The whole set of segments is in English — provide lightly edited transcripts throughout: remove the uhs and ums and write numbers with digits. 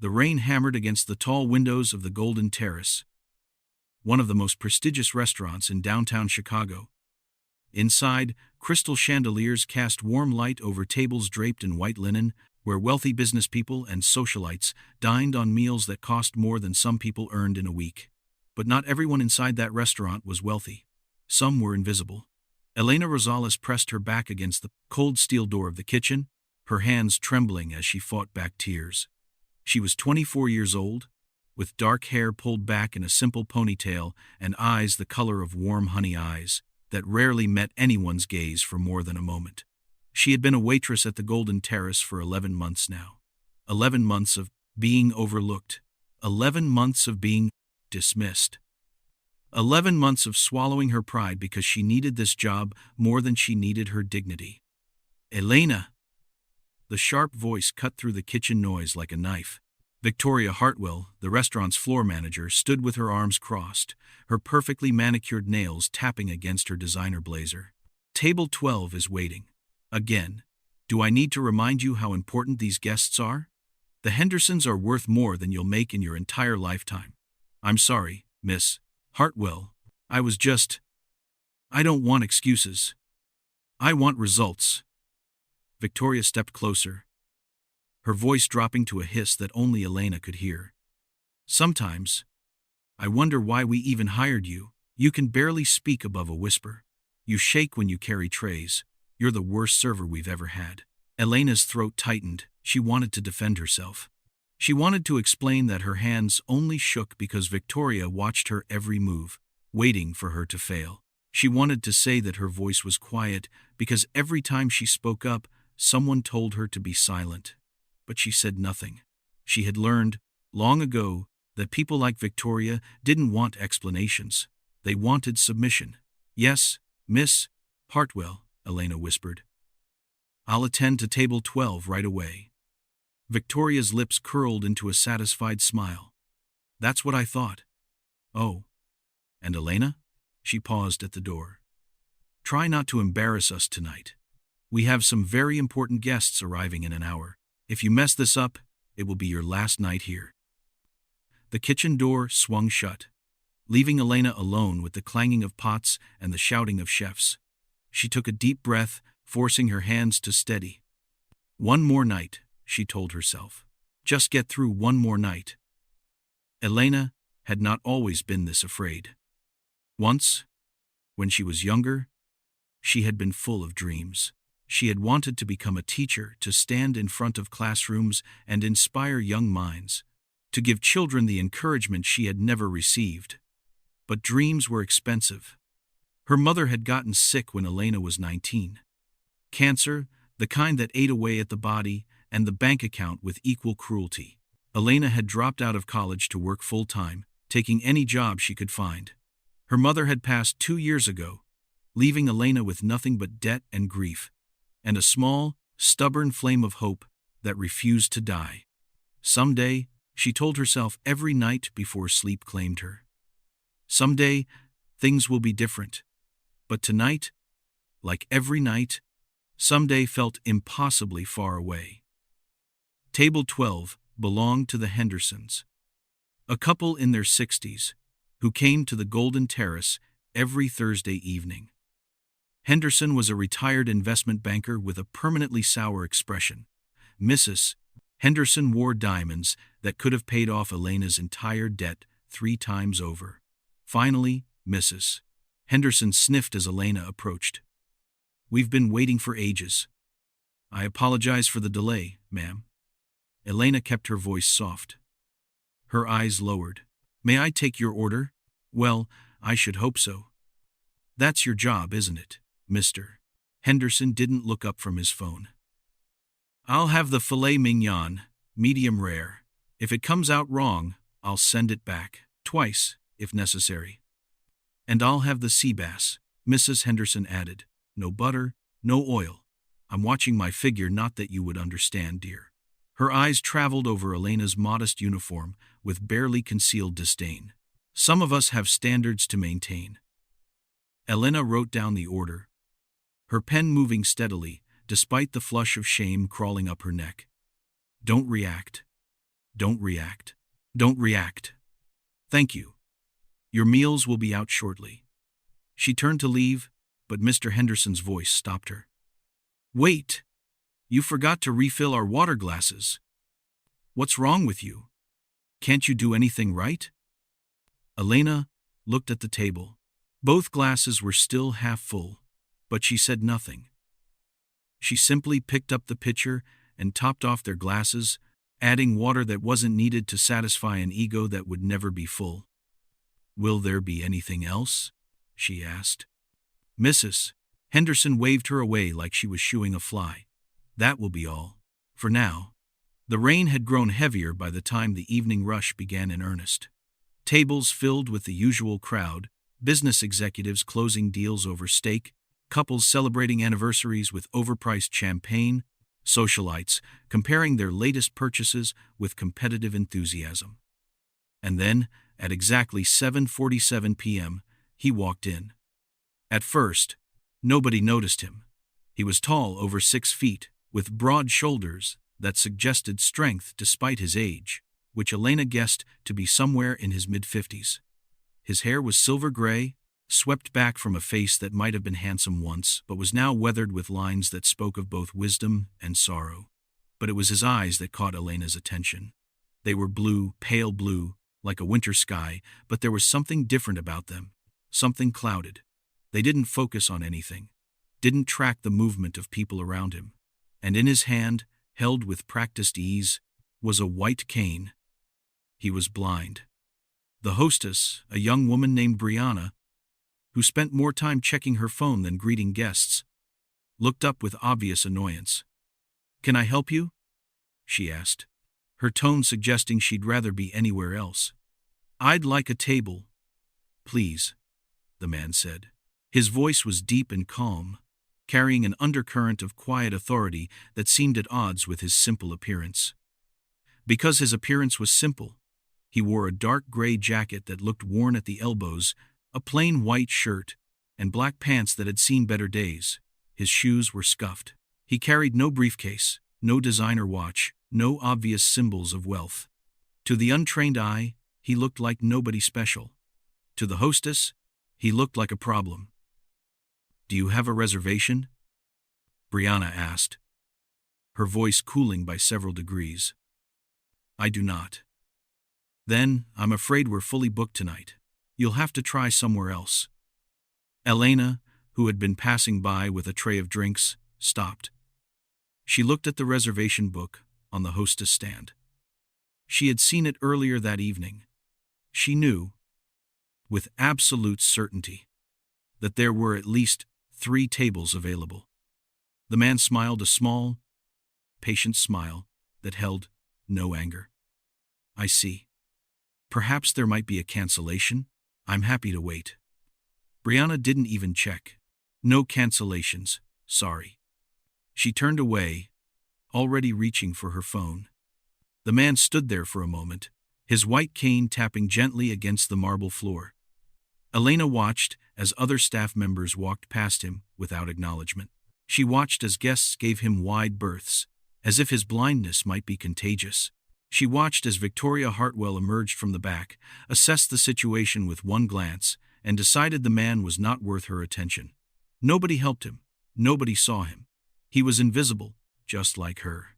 The rain hammered against the tall windows of the Golden Terrace, one of the most prestigious restaurants in downtown Chicago. Inside, crystal chandeliers cast warm light over tables draped in white linen, where wealthy businesspeople and socialites dined on meals that cost more than some people earned in a week. But not everyone inside that restaurant was wealthy. Some were invisible. Elena Rosales pressed her back against the cold steel door of the kitchen, her hands trembling as she fought back tears. She was 24 years old, with dark hair pulled back in a simple ponytail and eyes the color of warm honey eyes that rarely met anyone's gaze for more than a moment. She had been a waitress at the Golden Terrace for 11 months now. 11 months of being overlooked. 11 months of being dismissed. 11 months of swallowing her pride because she needed this job more than she needed her dignity. Elena! The sharp voice cut through the kitchen noise like a knife. Victoria Hartwell, the restaurant's floor manager, stood with her arms crossed, her perfectly manicured nails tapping against her designer blazer. Table 12 is waiting. Again. Do I need to remind you how important these guests are? The Hendersons are worth more than you'll make in your entire lifetime. I'm sorry, Miss Hartwell. I don't want excuses. I want results. Victoria stepped closer, her voice dropping to a hiss that only Elena could hear. Sometimes, I wonder why we even hired you. You can barely speak above a whisper. You shake when you carry trays. You're the worst server we've ever had. Elena's throat tightened. She wanted to defend herself. She wanted to explain that her hands only shook because Victoria watched her every move, waiting for her to fail. She wanted to say that her voice was quiet because every time she spoke up, someone told her to be silent. But she said nothing. She had learned, long ago, that people like Victoria didn't want explanations. They wanted submission. Yes, Miss Hartwell, Elena whispered. I'll attend to table 12 right away. Victoria's lips curled into a satisfied smile. That's what I thought. Oh. And Elena? She paused at the door. Try not to embarrass us tonight. We have some very important guests arriving in an hour. If you mess this up, it will be your last night here. The kitchen door swung shut, leaving Elena alone with the clanging of pots and the shouting of chefs. She took a deep breath, forcing her hands to steady. One more night, she told herself. Just get through one more night. Elena had not always been this afraid. Once, when she was younger, she had been full of dreams. She had wanted to become a teacher, to stand in front of classrooms and inspire young minds, to give children the encouragement she had never received. But dreams were expensive. Her mother had gotten sick when Elena was 19. Cancer, the kind that ate away at the body and the bank account with equal cruelty. Elena had dropped out of college to work full-time, taking any job she could find. Her mother had passed 2 years ago, leaving Elena with nothing but debt and grief, and a small, stubborn flame of hope that refused to die. Someday, she told herself every night before sleep claimed her. Someday, things will be different. But tonight, like every night, someday felt impossibly far away. Table 12 belonged to the Hendersons, a couple in their 60s, who came to the Golden Terrace every Thursday evening. Henderson was a retired investment banker with a permanently sour expression. Mrs. Henderson wore diamonds that could have paid off Elena's entire debt 3 times over. Finally, Mrs. Henderson sniffed as Elena approached. We've been waiting for ages. I apologize for the delay, ma'am. Elena kept her voice soft. Her eyes lowered. May I take your order? Well, I should hope so. That's your job, isn't it, Mr. Henderson didn't look up from his phone. I'll have the filet mignon, medium rare. If it comes out wrong, I'll send it back, twice, if necessary. And I'll have the sea bass, Mrs. Henderson added. No butter, no oil. I'm watching my figure, not that you would understand, dear. Her eyes traveled over Elena's modest uniform with barely concealed disdain. Some of us have standards to maintain. Elena wrote down the order, her pen moving steadily, despite the flush of shame crawling up her neck. Don't react. Don't react. Don't react. Thank you. Your meals will be out shortly. She turned to leave, but Mr. Henderson's voice stopped her. Wait! You forgot to refill our water glasses. What's wrong with you? Can't you do anything right? Elena looked at the table. Both glasses were still half full, but she said nothing. She simply picked up the pitcher and topped off their glasses, adding water that wasn't needed to satisfy an ego that would never be full. Will there be anything else? She asked. Mrs. Henderson waved her away like she was shooing a fly. That will be all. For now. The rain had grown heavier by the time the evening rush began in earnest. Tables filled with the usual crowd, business executives closing deals over steak, couples celebrating anniversaries with overpriced champagne, socialites comparing their latest purchases with competitive enthusiasm. And then, at exactly 7:47 p.m., he walked in. At first, nobody noticed him. He was tall, over 6 feet, with broad shoulders that suggested strength despite his age, which Elena guessed to be somewhere in his mid-50s. His hair was silver gray, swept back from a face that might have been handsome once, but was now weathered with lines that spoke of both wisdom and sorrow. But it was his eyes that caught Elena's attention. They were blue, pale blue, like a winter sky, but there was something different about them, something clouded. They didn't focus on anything, didn't track the movement of people around him. And in his hand, held with practiced ease, was a white cane. He was blind. The hostess, a young woman named Brianna, who spent more time checking her phone than greeting guests, looked up with obvious annoyance. Can I help you? She asked, her tone suggesting she'd rather be anywhere else. I'd like a table. Please, the man said. His voice was deep and calm, carrying an undercurrent of quiet authority that seemed at odds with his simple appearance. Because his appearance was simple, he wore a dark gray jacket that looked worn at the elbows, a plain white shirt, and black pants that had seen better days. His shoes were scuffed. He carried no briefcase, no designer watch, no obvious symbols of wealth. To the untrained eye, he looked like nobody special. To the hostess, he looked like a problem. Do you have a reservation? Brianna asked, her voice cooling by several degrees. I do not. Then, I'm afraid we're fully booked tonight. You'll have to try somewhere else. Elena, who had been passing by with a tray of drinks, stopped. She looked at the reservation book on the hostess stand. She had seen it earlier that evening. She knew, with absolute certainty, that there were at least 3 tables available. The man smiled, a small, patient smile that held no anger. I see. Perhaps there might be a cancellation? I'm happy to wait. Brianna didn't even check. No cancellations, sorry. She turned away, already reaching for her phone. The man stood there for a moment, his white cane tapping gently against the marble floor. Elena watched as other staff members walked past him without acknowledgement. She watched as guests gave him wide berths, as if his blindness might be contagious. She watched as Victoria Hartwell emerged from the back, assessed the situation with one glance, and decided the man was not worth her attention. Nobody helped him. Nobody saw him. He was invisible, just like her.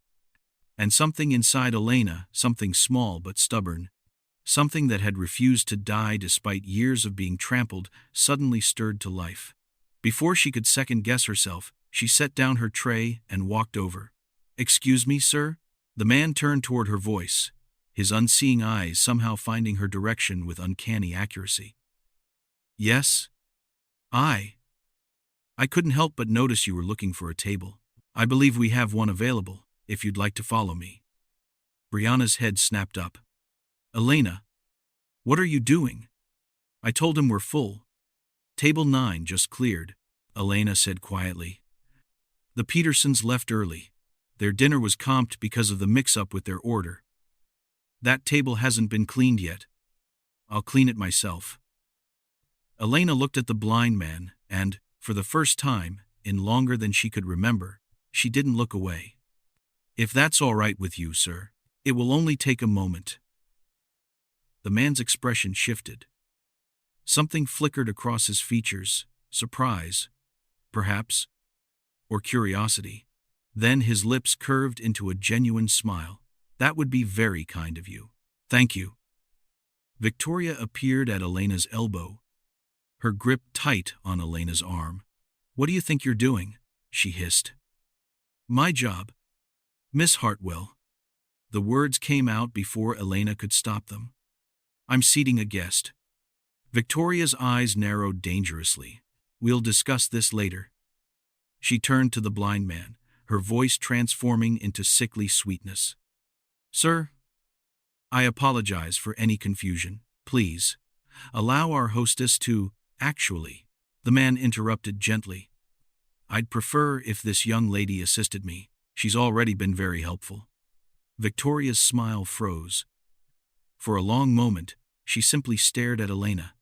And something inside Elena, something small but stubborn, something that had refused to die despite years of being trampled, suddenly stirred to life. Before she could second-guess herself, she set down her tray and walked over. Excuse me, sir? The man turned toward her voice, his unseeing eyes somehow finding her direction with uncanny accuracy. Yes? I couldn't help but notice you were looking for a table. I believe we have one available, if you'd like to follow me. Brianna's head snapped up. Elena, what are you doing? I told him we're full. Table 9 just cleared, Elena said quietly. The Petersons left early. Their dinner was comped because of the mix-up with their order. That table hasn't been cleaned yet. I'll clean it myself. Elena looked at the blind man, and, for the first time, in longer than she could remember, she didn't look away. If that's all right with you, sir, It will only take a moment. The man's expression shifted. Something flickered across his features, surprise, perhaps, or curiosity. Then his lips curved into a genuine smile. That would be very kind of you. Thank you. Victoria appeared at Elena's elbow, her grip tight on Elena's arm. What do you think you're doing? She hissed. My job. Miss Hartwell. The words came out before Elena could stop them. I'm seating a guest. Victoria's eyes narrowed dangerously. We'll discuss this later. She turned to the blind man, her voice transforming into sickly sweetness. Sir, I apologize for any confusion. Please, allow our hostess to, actually, the man interrupted gently. I'd prefer if this young lady assisted me. She's already been very helpful. Victoria's smile froze. For a long moment, she simply stared at Elena,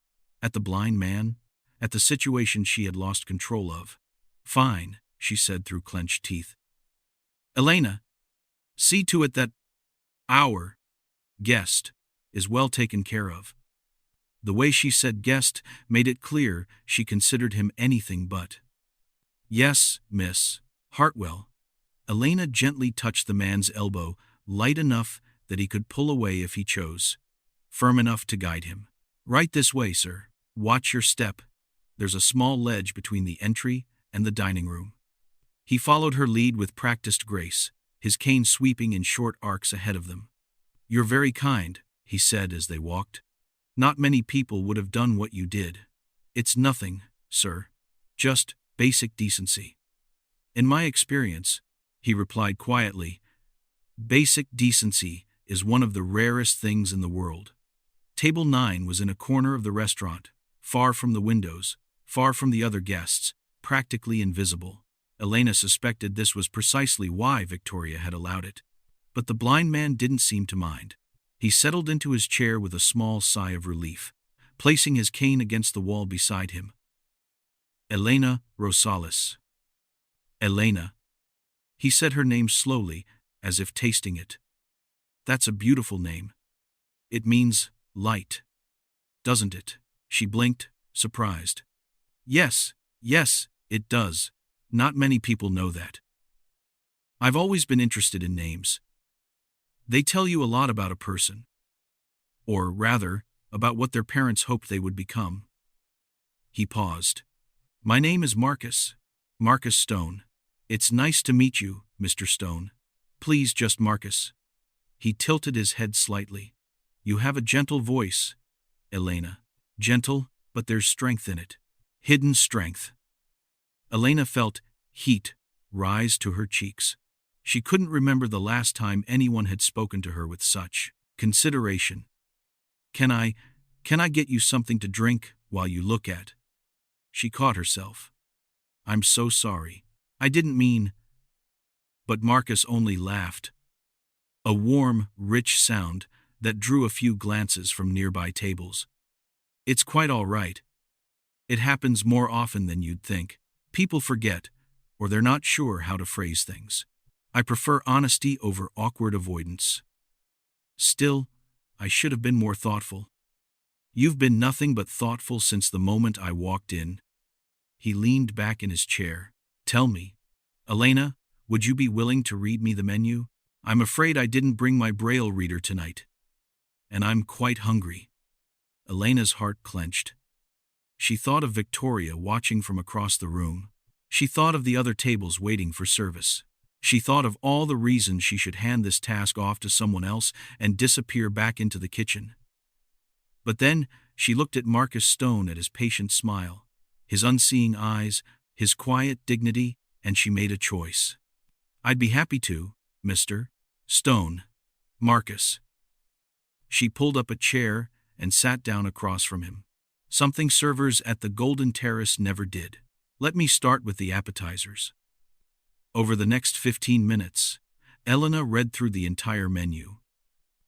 at the blind man, at the situation she had lost control of. Fine, she said through clenched teeth. Elena, see to it that our guest is well taken care of. The way she said guest made it clear she considered him anything but. Yes, Miss Hartwell. Elena gently touched the man's elbow, light enough that he could pull away if he chose, firm enough to guide him. Right this way, sir. Watch your step. There's a small ledge between the entry and the dining room. He followed her lead with practiced grace, his cane sweeping in short arcs ahead of them. You're very kind, he said as they walked. Not many people would have done what you did. It's nothing, sir. Just basic decency. In my experience, he replied quietly, basic decency is one of the rarest things in the world. Table 9 was in a corner of the restaurant, far from the windows, far from the other guests, practically invisible. Elena suspected this was precisely why Victoria had allowed it. But the blind man didn't seem to mind. He settled into his chair with a small sigh of relief, placing his cane against the wall beside him. Elena Rosales. Elena. He said her name slowly, as if tasting it. That's a beautiful name. It means light. Doesn't it? She blinked, surprised. Yes, it does. Not many people know that. I've always been interested in names. They tell you a lot about a person. Or rather, about what their parents hoped they would become. He paused. My name is Marcus. Marcus Stone. It's nice to meet you, Mr. Stone. Please just Marcus. He tilted his head slightly. You have a gentle voice, Elena. Gentle, but there's strength in it. Hidden strength. Elena felt heat rise to her cheeks. She couldn't remember the last time anyone had spoken to her with such consideration. Can I get you something to drink while you look at? She caught herself. I'm so sorry. I didn't mean. But Marcus only laughed. A warm, rich sound that drew a few glances from nearby tables. It's quite all right. It happens more often than you'd think. People forget, or they're not sure how to phrase things. I prefer honesty over awkward avoidance. Still, I should have been more thoughtful. You've been nothing but thoughtful since the moment I walked in. He leaned back in his chair. Tell me, Elena, would you be willing to read me the menu? I'm afraid I didn't bring my Braille reader tonight. And I'm quite hungry. Elena's heart clenched. She thought of Victoria watching from across the room. She thought of the other tables waiting for service. She thought of all the reasons she should hand this task off to someone else and disappear back into the kitchen. But then she looked at Marcus Stone at his patient smile, his unseeing eyes, his quiet dignity, and she made a choice. I'd be happy to, Mr. Stone. Marcus. She pulled up a chair and sat down across from him. Something servers at the Golden Terrace never did. Let me start with the appetizers. Over the next 15 minutes, Elena read through the entire menu.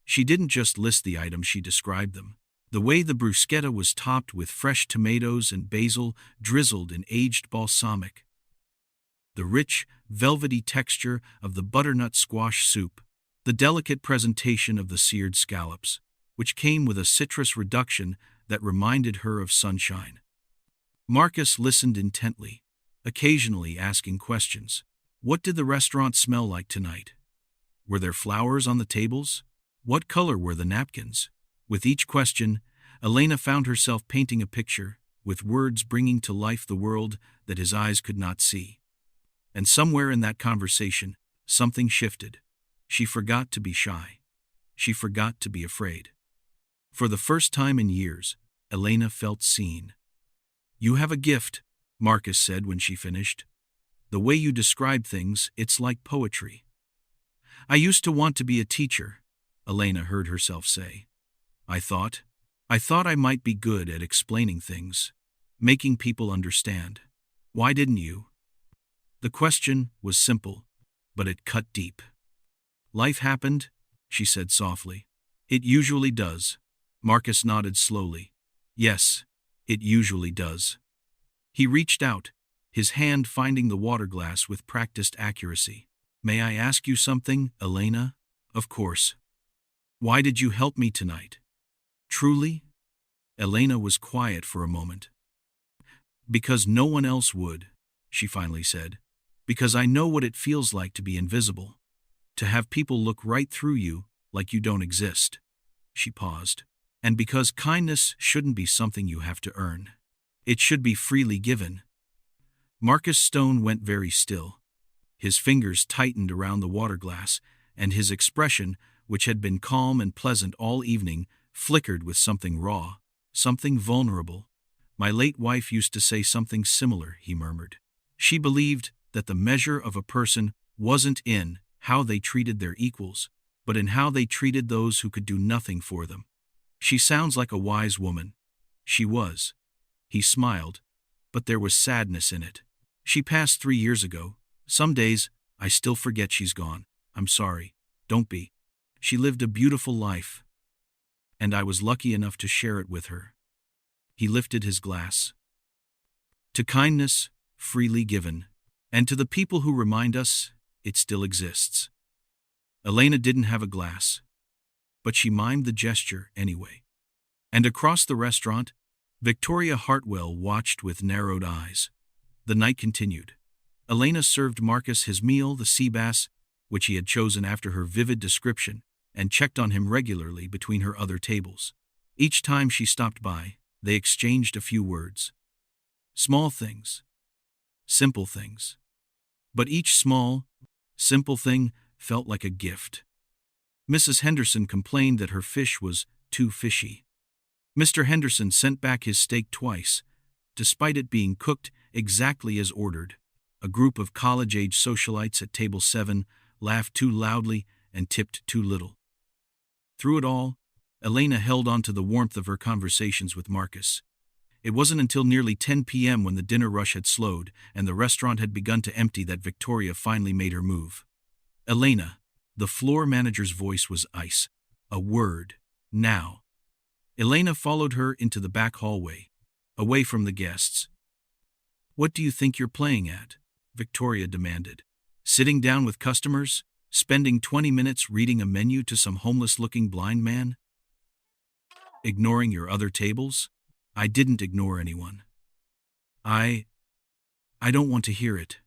She didn't just list the items, she described them. The way the bruschetta was topped with fresh tomatoes and basil drizzled in aged balsamic. The rich, velvety texture of the butternut squash soup. The delicate presentation of the seared scallops, which came with a citrus reduction that reminded her of sunshine. Marcus listened intently, occasionally asking questions. What did the restaurant smell like tonight? Were there flowers on the tables? What color were the napkins? With each question, Elena found herself painting a picture, with words bringing to life the world that his eyes could not see. And somewhere in that conversation, something shifted. She forgot to be shy. She forgot to be afraid. For the first time in years, Elena felt seen. "You have a gift," Marcus said when she finished. "The way you describe things, it's like poetry." "I used to want to be a teacher," Elena heard herself say. I thought I might be good at explaining things, making people understand. Why didn't you?" The question was simple, but it cut deep. "Life happened," she said softly. "It usually does." Marcus nodded slowly. "Yes, it usually does." He reached out, his hand finding the water glass with practiced accuracy. "May I ask you something, Elena?" "Of course." "Why did you help me tonight?" "Truly?" Elena was quiet for a moment. "Because no one else would," she finally said. "Because I know what it feels like to be invisible. To have people look right through you, like you don't exist." She paused. "And because kindness shouldn't be something you have to earn. It should be freely given." Marcus Stone went very still. His fingers tightened around the water glass, and his expression, which had been calm and pleasant all evening, flickered with something raw, something vulnerable. "My late wife used to say something similar," he murmured. "She believed that the measure of a person wasn't in how they treated their equals, but in how they treated those who could do nothing for them. She sounds like a wise woman." She was. He smiled, but there was sadness in it. "She passed 3 years ago. Some days, I still forget she's gone. I'm sorry. Don't be. She lived a beautiful life, and I was lucky enough to share it with her." He lifted his glass. "To kindness, freely given, and to the people who remind us it still exists." Elena didn't have a glass, but she mimed the gesture anyway. And across the restaurant, Victoria Hartwell watched with narrowed eyes. The night continued. Elena served Marcus his meal, the sea bass, which he had chosen after her vivid description, and checked on him regularly between her other tables. Each time she stopped by, they exchanged a few words. Small things. Simple things. But each small, simple thing felt like a gift. Mrs. Henderson complained that her fish was too fishy. Mr. Henderson sent back his steak twice, despite it being cooked exactly as ordered. A group of college-age socialites at table 7 laughed too loudly and tipped too little. Through it all, Elena held on to the warmth of her conversations with Marcus. It wasn't until nearly 10 p.m. when the dinner rush had slowed and the restaurant had begun to empty that Victoria finally made her move. "Elena," the floor manager's voice was ice. "A word. Now." Elena followed her into the back hallway, away from the guests. "What do you think you're playing at?" Victoria demanded. "Sitting down with customers? Spending 20 minutes reading a menu to some homeless-looking blind man? Ignoring your other tables?" "I didn't ignore anyone. I don't want to hear it."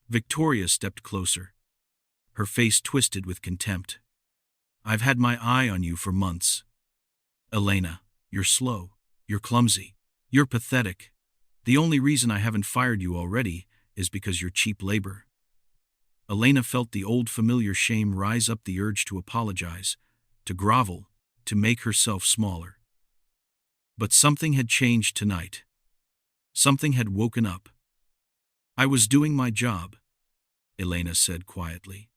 Victoria stepped closer, her face twisted with contempt. "I've had my eye on you for months. Elena, you're slow, you're clumsy, you're pathetic. The only reason I haven't fired you already is because you're cheap labor." Elena felt the old familiar shame rise up, the urge to apologize, to grovel, to make herself smaller. But something had changed tonight. Something had woken up. "I was doing my job," Elena said quietly.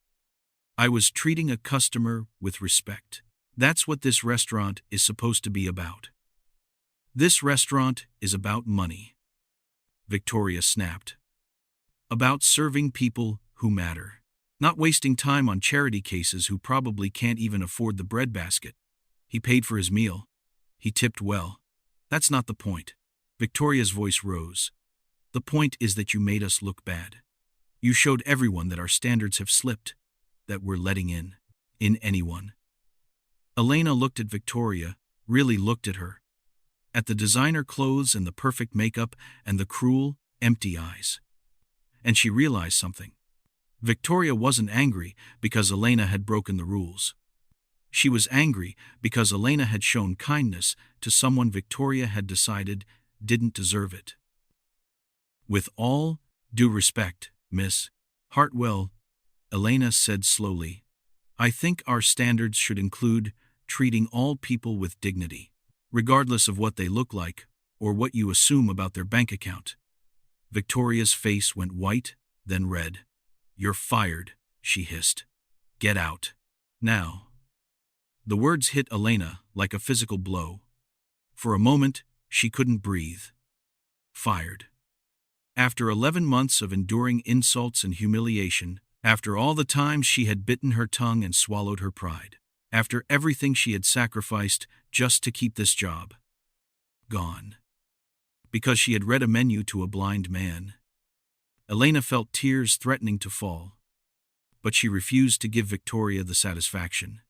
"I was treating a customer with respect. That's what this restaurant is supposed to be about." "This restaurant is about money," Victoria snapped. "About serving people who matter. Not wasting time on charity cases who probably can't even afford the breadbasket." He paid for his meal. He tipped well. "That's not the point." Victoria's voice rose. "The point is that you made us look bad. You showed everyone that our standards have slipped, that we're letting in. in anyone. Elena looked at Victoria, really looked at her. At the designer clothes and the perfect makeup and the cruel, empty eyes. And she realized something. Victoria wasn't angry because Elena had broken the rules. She was angry because Elena had shown kindness to someone Victoria had decided didn't deserve it. "With all due respect, Miss Hartwell," Elena said slowly, "I think our standards should include treating all people with dignity, regardless of what they look like or what you assume about their bank account." Victoria's face went white, then red. "You're fired," she hissed. "Get out. Now." The words hit Elena like a physical blow. For a moment, she couldn't breathe. Fired. After 11 months of enduring insults and humiliation, after all the times she had bitten her tongue and swallowed her pride, after everything she had sacrificed just to keep this job. Gone. Because she had read a menu to a blind man. Elena felt tears threatening to fall. But she refused to give Victoria the satisfaction.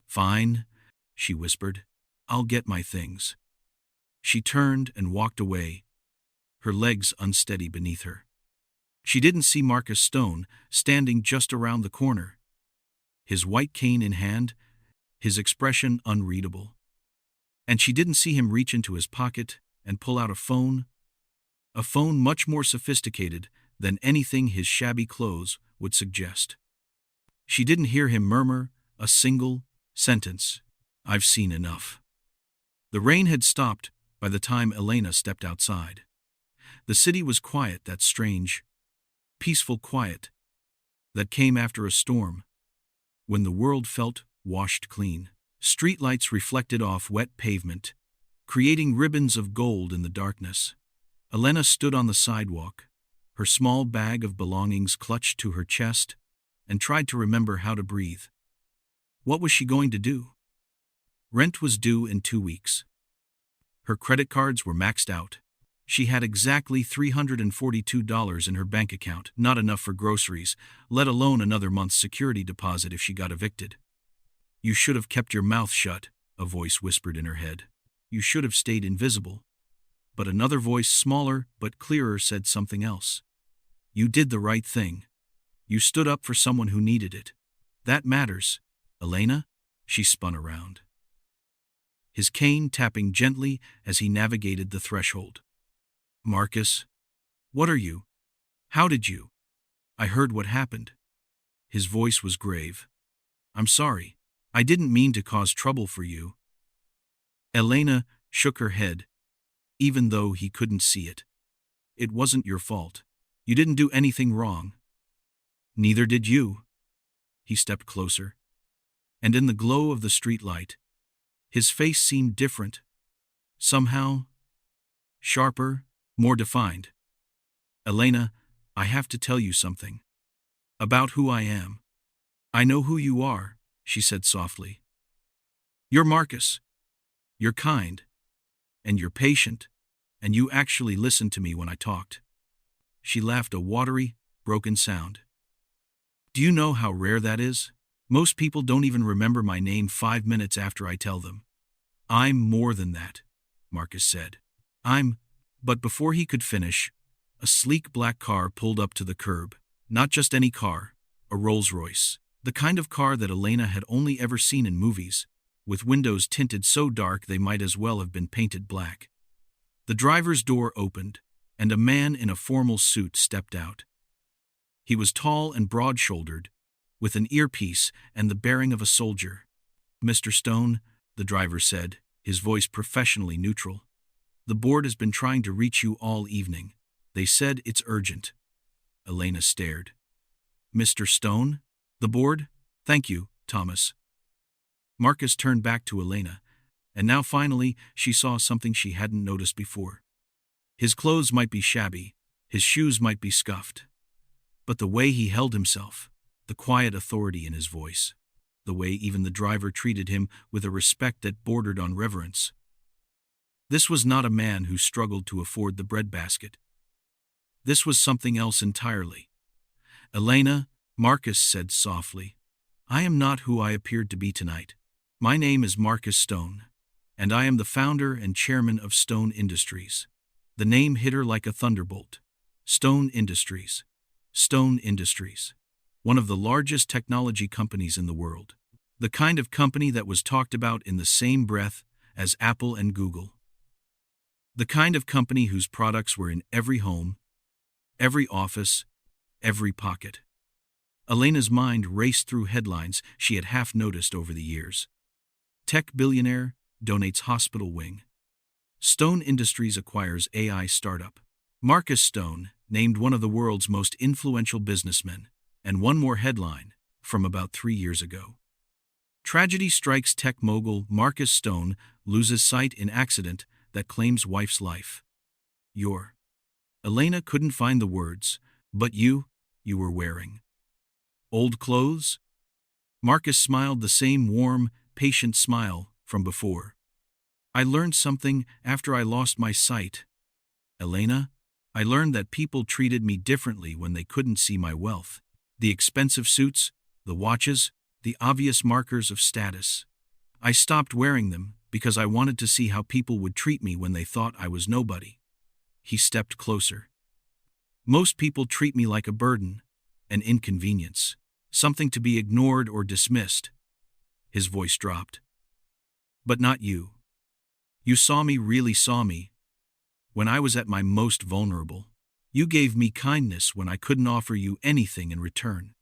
"Fine," she whispered. "I'll get my things." She turned and walked away, her legs unsteady beneath her. She didn't see Marcus Stone standing just around the corner, his white cane in hand, his expression unreadable. And she didn't see him reach into his pocket and pull out a phone much more sophisticated than anything his shabby clothes would suggest. She didn't hear him murmur a single sentence, "I've seen enough." The rain had stopped by the time Elena stepped outside. The city was quiet, that strange, peaceful quiet that came after a storm, when the world felt washed clean. Streetlights reflected off wet pavement, creating ribbons of gold in the darkness. Elena stood on the sidewalk, her small bag of belongings clutched to her chest, and tried to remember how to breathe. What was she going to do? Rent was due in 2 weeks. Her credit cards were maxed out. She had exactly $342 in her bank account, not enough for groceries, let alone another month's security deposit if she got evicted. "You should have kept your mouth shut," a voice whispered in her head. "You should have stayed invisible." But another voice, smaller but clearer, said something else. "You did the right thing. You stood up for someone who needed it. That matters, Elena." She spun around, his cane tapping gently as he navigated the threshold. "Marcus, what are you? How did you?" "I heard what happened." His voice was grave. "I'm sorry. I didn't mean to cause trouble for you." Elena shook her head, even though he couldn't see it. "It wasn't your fault. You didn't do anything wrong." "Neither did you." He stepped closer, and in the glow of the streetlight, his face seemed different, somehow sharper, more defined. "Elena, I have to tell you something. About who I am." "I know who you are," she said softly. "You're Marcus. You're kind. And you're patient. And you actually listened to me when I talked." She laughed, a watery, broken sound. "Do you know how rare that is? Most people don't even remember my name 5 minutes after I tell them." "I'm more than that," Marcus said. But before he could finish, a sleek black car pulled up to the curb. Not just any car, a Rolls-Royce. The kind of car that Elena had only ever seen in movies, with windows tinted so dark they might as well have been painted black. The driver's door opened, and a man in a formal suit stepped out. He was tall and broad-shouldered, with an earpiece and the bearing of a soldier. "Mr. Stone," the driver said, his voice professionally neutral, "the board has been trying to reach you all evening. They said it's urgent." Elena stared. "Mr. Stone? The board? Thank you, Thomas." Marcus turned back to Elena, and now finally she saw something she hadn't noticed before. His clothes might be shabby, his shoes might be scuffed, but the way he held himself, the quiet authority in his voice, the way even the driver treated him with a respect that bordered on reverence. This was not a man who struggled to afford the breadbasket. This was something else entirely. "Elena," Marcus said softly, I am not who I appeared to be tonight. My name is Marcus Stone, and I am the founder and chairman of Stone Industries. The name hit her like a thunderbolt. Stone Industries. Stone Industries. One of the largest technology companies in the world. The kind of company that was talked about in the same breath as Apple and Google. The kind of company whose products were in every home, every office, every pocket. Elena's mind raced through headlines she had half noticed over the years. Tech billionaire donates hospital wing. Stone Industries acquires AI startup. Marcus Stone, named one of the world's most influential businessmen, and one more headline, from about 3 years ago. Tragedy strikes tech mogul Marcus Stone loses sight in accident that claims wife's life. Elena couldn't find the words, but you were wearing old clothes? Marcus smiled the same warm, patient smile from before. I learned something after I lost my sight. Elena, I learned that people treated me differently when they couldn't see my wealth. The expensive suits, the watches, the obvious markers of status. I stopped wearing them because I wanted to see how people would treat me when they thought I was nobody. He stepped closer. Most people treat me like a burden, an inconvenience, something to be ignored or dismissed. His voice dropped. But not you. You really saw me. When I was at my most vulnerable, you gave me kindness when I couldn't offer you anything in return.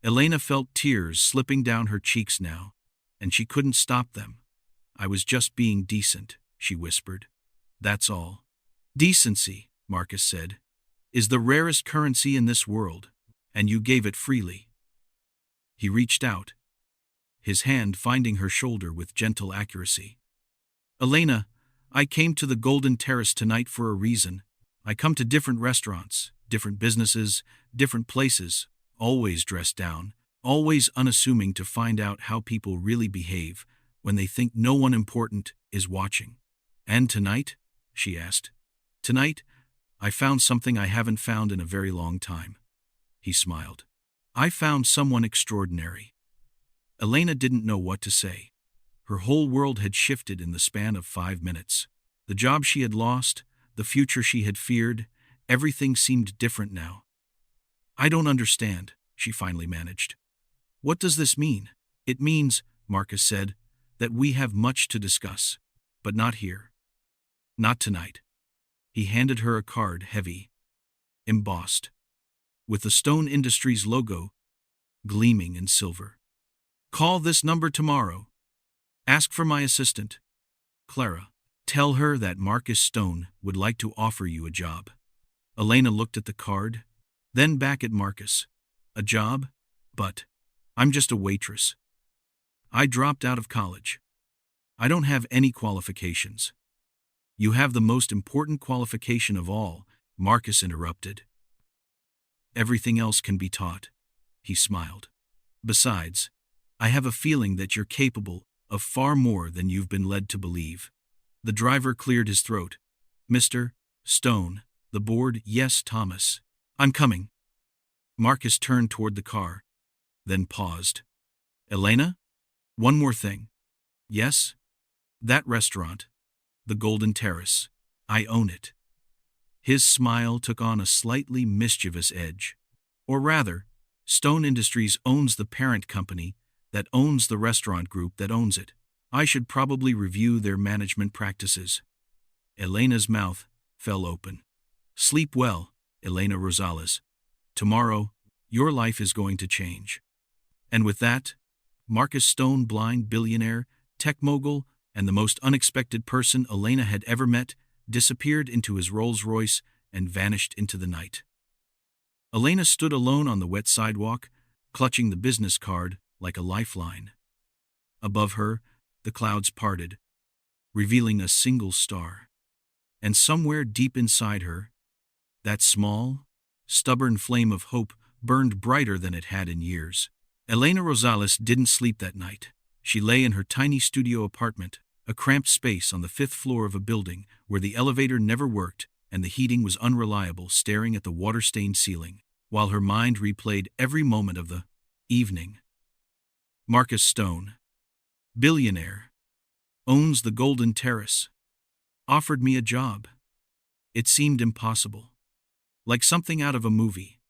Elena felt tears slipping down her cheeks now, and she couldn't stop them. I was just being decent, she whispered. That's all. Decency, Marcus said, is the rarest currency in this world, and you gave it freely. He reached out, his hand finding her shoulder with gentle accuracy. Elena, I came to the Golden Terrace tonight for a reason. I come to different restaurants, different businesses, different places, always dressed down, always unassuming to find out how people really behave when they think no one important is watching. And tonight? She asked. Tonight, I found something I haven't found in a very long time. He smiled. I found someone extraordinary. Elena didn't know what to say. Her whole world had shifted in the span of 5 minutes. The job she had lost, the future she had feared, everything seemed different now. I don't understand, she finally managed. What does this mean? It means, Marcus said, that we have much to discuss, but not here. Not tonight. He handed her a card heavy, embossed, with the Stone Industries logo gleaming in silver. Call this number tomorrow. Ask for my assistant, Clara. Tell her that Marcus Stone would like to offer you a job. Elena looked at the card, then back at Marcus. A job? But I'm just a waitress. I dropped out of college. I don't have any qualifications. You have the most important qualification of all, Marcus interrupted. Everything else can be taught. He smiled. Besides, I have a feeling that you're capable of far more than you've been led to believe. The driver cleared his throat. Mr. Stone, the board, yes, Thomas. I'm coming. Marcus turned toward the car, then paused. Elena? One more thing. Yes? That restaurant, the Golden Terrace. I own it. His smile took on a slightly mischievous edge. Or rather, Stone Industries owns the parent company that owns the restaurant group that owns it. I should probably review their management practices. Elena's mouth fell open. Sleep well, Elena Rosales. Tomorrow, your life is going to change. And with that, Marcus Stone, blind billionaire, tech mogul, and the most unexpected person Elena had ever met, disappeared into his Rolls-Royce and vanished into the night. Elena stood alone on the wet sidewalk, clutching the business card like a lifeline. Above her, the clouds parted, revealing a single star. And somewhere deep inside her, that small, stubborn flame of hope burned brighter than it had in years. Elena Rosales didn't sleep that night. She lay in her tiny studio apartment, a cramped space on the 5th floor of a building where the elevator never worked and the heating was unreliable, staring at the water-stained ceiling, while her mind replayed every moment of the evening. Marcus Stone, billionaire, owns the Golden Terrace, offered me a job. It seemed impossible. Like something out of a movie.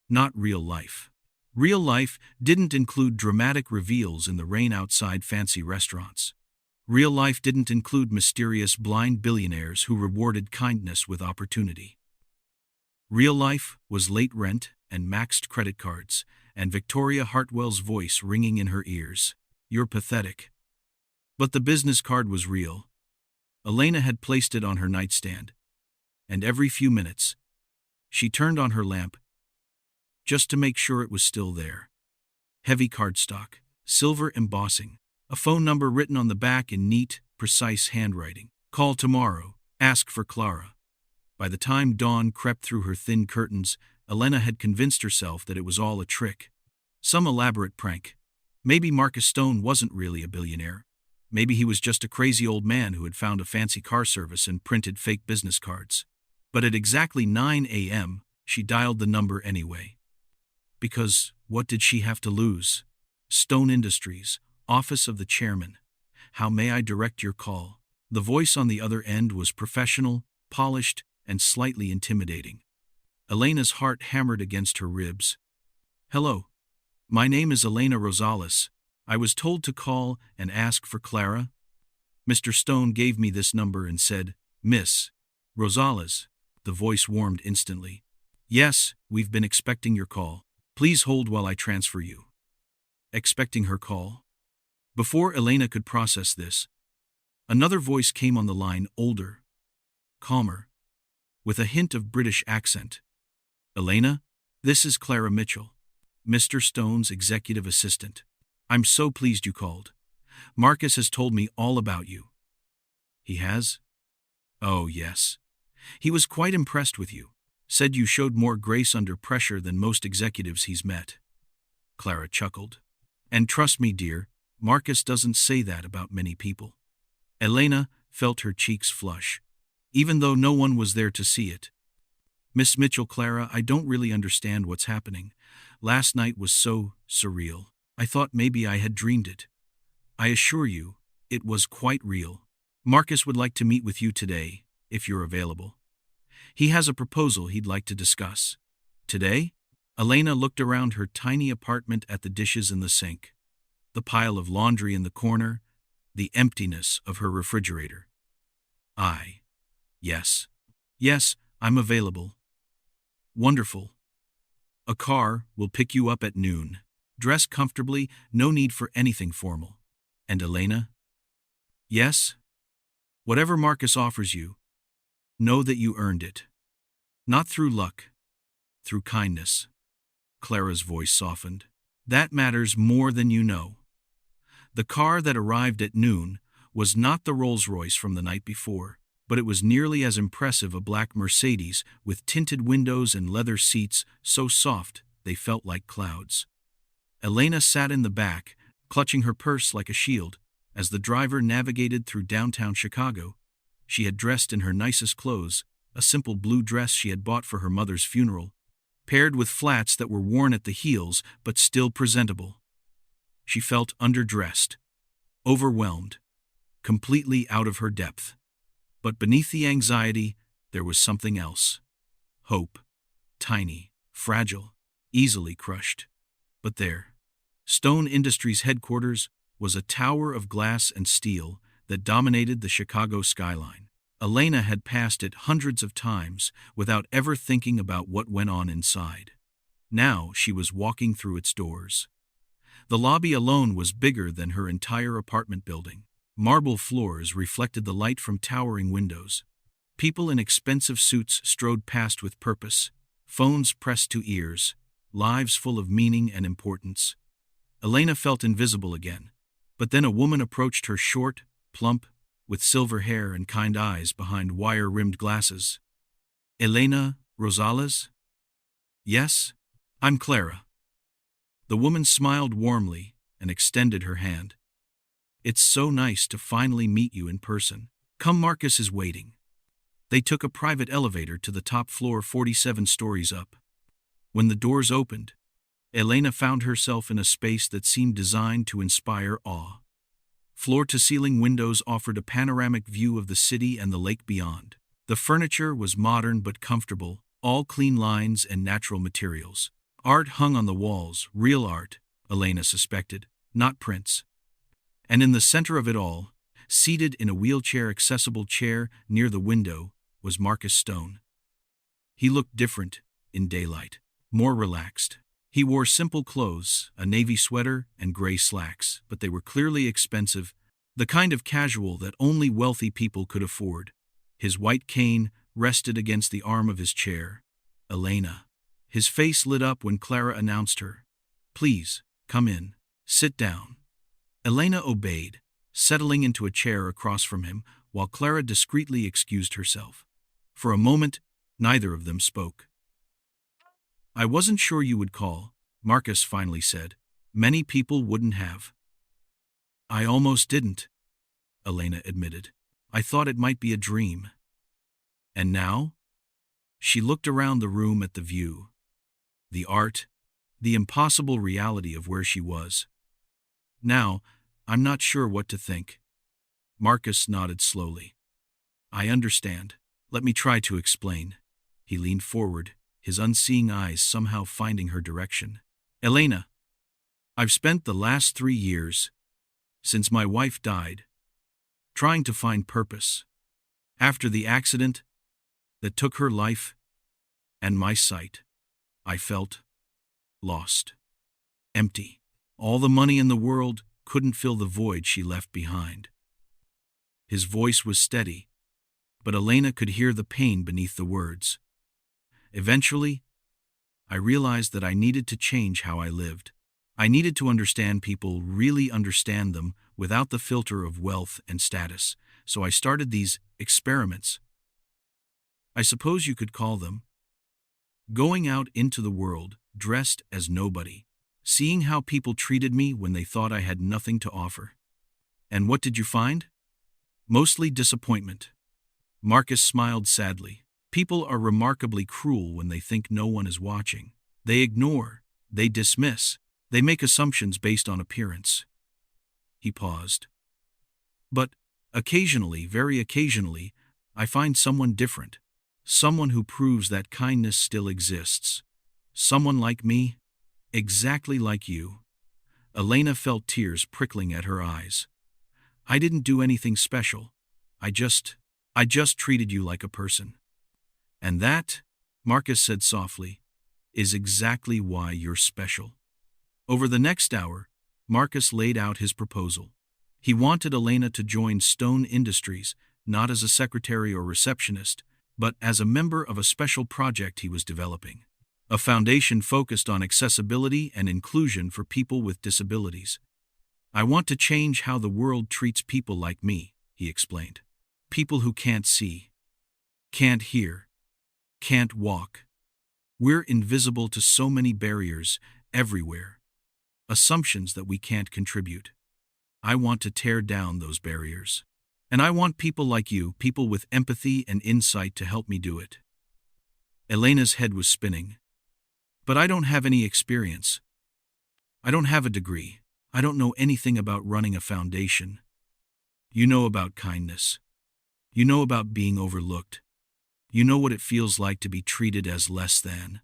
Not real life. Real life didn't include dramatic reveals in the rain outside fancy restaurants. Real life didn't include mysterious blind billionaires who rewarded kindness with opportunity. Real life was late rent and maxed credit cards, and Victoria Hartwell's voice ringing in her ears. You're pathetic. But the business card was real. Elena had placed it on her nightstand, and every few minutes, she turned on her lamp just to make sure it was still there. Heavy cardstock, silver embossing, a phone number written on the back in neat, precise handwriting. Call tomorrow. Ask for Clara. By the time dawn crept through her thin curtains, Elena had convinced herself that it was all a trick. Some elaborate prank. Maybe Marcus Stone wasn't really a billionaire. Maybe he was just a crazy old man who had found a fancy car service and printed fake business cards. But at exactly 9 a.m., she dialed the number anyway. Because what did she have to lose? Stone Industries, Office of the Chairman. How may I direct your call? The voice on the other end was professional, polished, and slightly intimidating. Elena's heart hammered against her ribs. Hello. My name is Elena Rosales. I was told to call and ask for Clara. Mr. Stone gave me this number and said, Miss Rosales. The voice warmed instantly. Yes, we've been expecting your call. Please hold while I transfer you. Expecting her call? Before Elena could process this, another voice came on the line, older, calmer, with a hint of British accent. Elena, this is Clara Mitchell, Mr. Stone's executive assistant. I'm so pleased you called. Marcus has told me all about you. He has? Oh, yes. He was quite impressed with you. Said you showed more grace under pressure than most executives he's met. Clara chuckled. And trust me, dear, Marcus doesn't say that about many people. Elena felt her cheeks flush, even though no one was there to see it. Miss Mitchell, Clara, I don't really understand what's happening. Last night was so surreal. I thought maybe I had dreamed it. I assure you, it was quite real. Marcus would like to meet with you today, if you're available. He has a proposal he'd like to discuss. Today? Elena looked around her tiny apartment at the dishes in the sink, the pile of laundry in the corner, the emptiness of her refrigerator. Yes, I'm available. Wonderful. A car will pick you up at noon. Dress comfortably, no need for anything formal. And Elena? Yes? Whatever Marcus offers you, know that you earned it. Not through luck, through kindness. Clara's voice softened. That matters more than you know. The car that arrived at noon was not the Rolls-Royce from the night before, but it was nearly as impressive, a black Mercedes with tinted windows and leather seats so soft they felt like clouds. Elena sat in the back, clutching her purse like a shield, as the driver navigated through downtown Chicago. She had dressed in her nicest clothes, a simple blue dress she had bought for her mother's funeral, paired with flats that were worn at the heels but still presentable. She felt underdressed, overwhelmed, completely out of her depth. But beneath the anxiety, there was something else. Hope. Tiny, fragile, easily crushed. But there, Stone Industries headquarters, was a tower of glass and steel that dominated the Chicago skyline. Elena had passed it hundreds of times without ever thinking about what went on inside. Now she was walking through its doors. The lobby alone was bigger than her entire apartment building. Marble floors reflected the light from towering windows. People in expensive suits strode past with purpose, phones pressed to ears, lives full of meaning and importance. Elena felt invisible again, but then a woman approached her, short, plump, with silver hair and kind eyes behind wire-rimmed glasses. Elena Rosales? Yes, I'm Clara. The woman smiled warmly and extended her hand. It's so nice to finally meet you in person. Come, Marcus is waiting. They took a private elevator to the top floor, 47 stories up. When the doors opened, Elena found herself in a space that seemed designed to inspire awe. Floor-to-ceiling windows offered a panoramic view of the city and the lake beyond. The furniture was modern but comfortable, all clean lines and natural materials. Art hung on the walls, real art, Elena suspected, not prints. And in the center of it all, seated in a wheelchair-accessible chair near the window, was Marcus Stone. He looked different in daylight, more relaxed. He wore simple clothes, a navy sweater and gray slacks, but they were clearly expensive, the kind of casual that only wealthy people could afford. His white cane rested against the arm of his chair. Elena. His face lit up when Clara announced her. "Please, come in. Sit down." Elena obeyed, settling into a chair across from him, while Clara discreetly excused herself. For a moment, neither of them spoke. "I wasn't sure you would call," Marcus finally said. "Many people wouldn't have." "I almost didn't," Elena admitted. "I thought it might be a dream." "And now?" She looked around the room at the view, the art, the impossible reality of where she was. "Now, I'm not sure what to think." Marcus nodded slowly. "I understand. Let me try to explain." He leaned forward, his unseeing eyes somehow finding her direction. "Elena, I've spent the last 3 years, since my wife died, trying to find purpose. After the accident that took her life and my sight, I felt lost, empty. All the money in the world couldn't fill the void she left behind." His voice was steady, but Elena could hear the pain beneath the words. "Eventually, I realized that I needed to change how I lived. I needed to understand people, really understand them, without the filter of wealth and status. So I started these experiments. I suppose you could call them. Going out into the world, dressed as nobody. Seeing how people treated me when they thought I had nothing to offer. And what did you find? Mostly disappointment." Marcus smiled sadly. "People are remarkably cruel when they think no one is watching. They ignore, they dismiss, they make assumptions based on appearance." He paused. "But occasionally, very occasionally, I find someone different. Someone who proves that kindness still exists. Someone like me, exactly like you." Elena felt tears prickling at her eyes. "I didn't do anything special. I just treated you like a person. And that," Marcus said softly, "is exactly why you're special." Over the next hour, Marcus laid out his proposal. He wanted Elena to join Stone Industries, not as a secretary or receptionist, but as a member of a special project he was developing. A foundation focused on accessibility and inclusion for people with disabilities. "I want to change how the world treats people like me," he explained. "People who can't see, can't hear, can't walk. We're invisible to so many barriers everywhere. Assumptions that we can't contribute. I want to tear down those barriers. And I want people like you, people with empathy and insight to help me do it." Elena's head was spinning. "But I don't have any experience. I don't have a degree. I don't know anything about running a foundation. You know about kindness. You know about being overlooked. You know what it feels like to be treated as less than."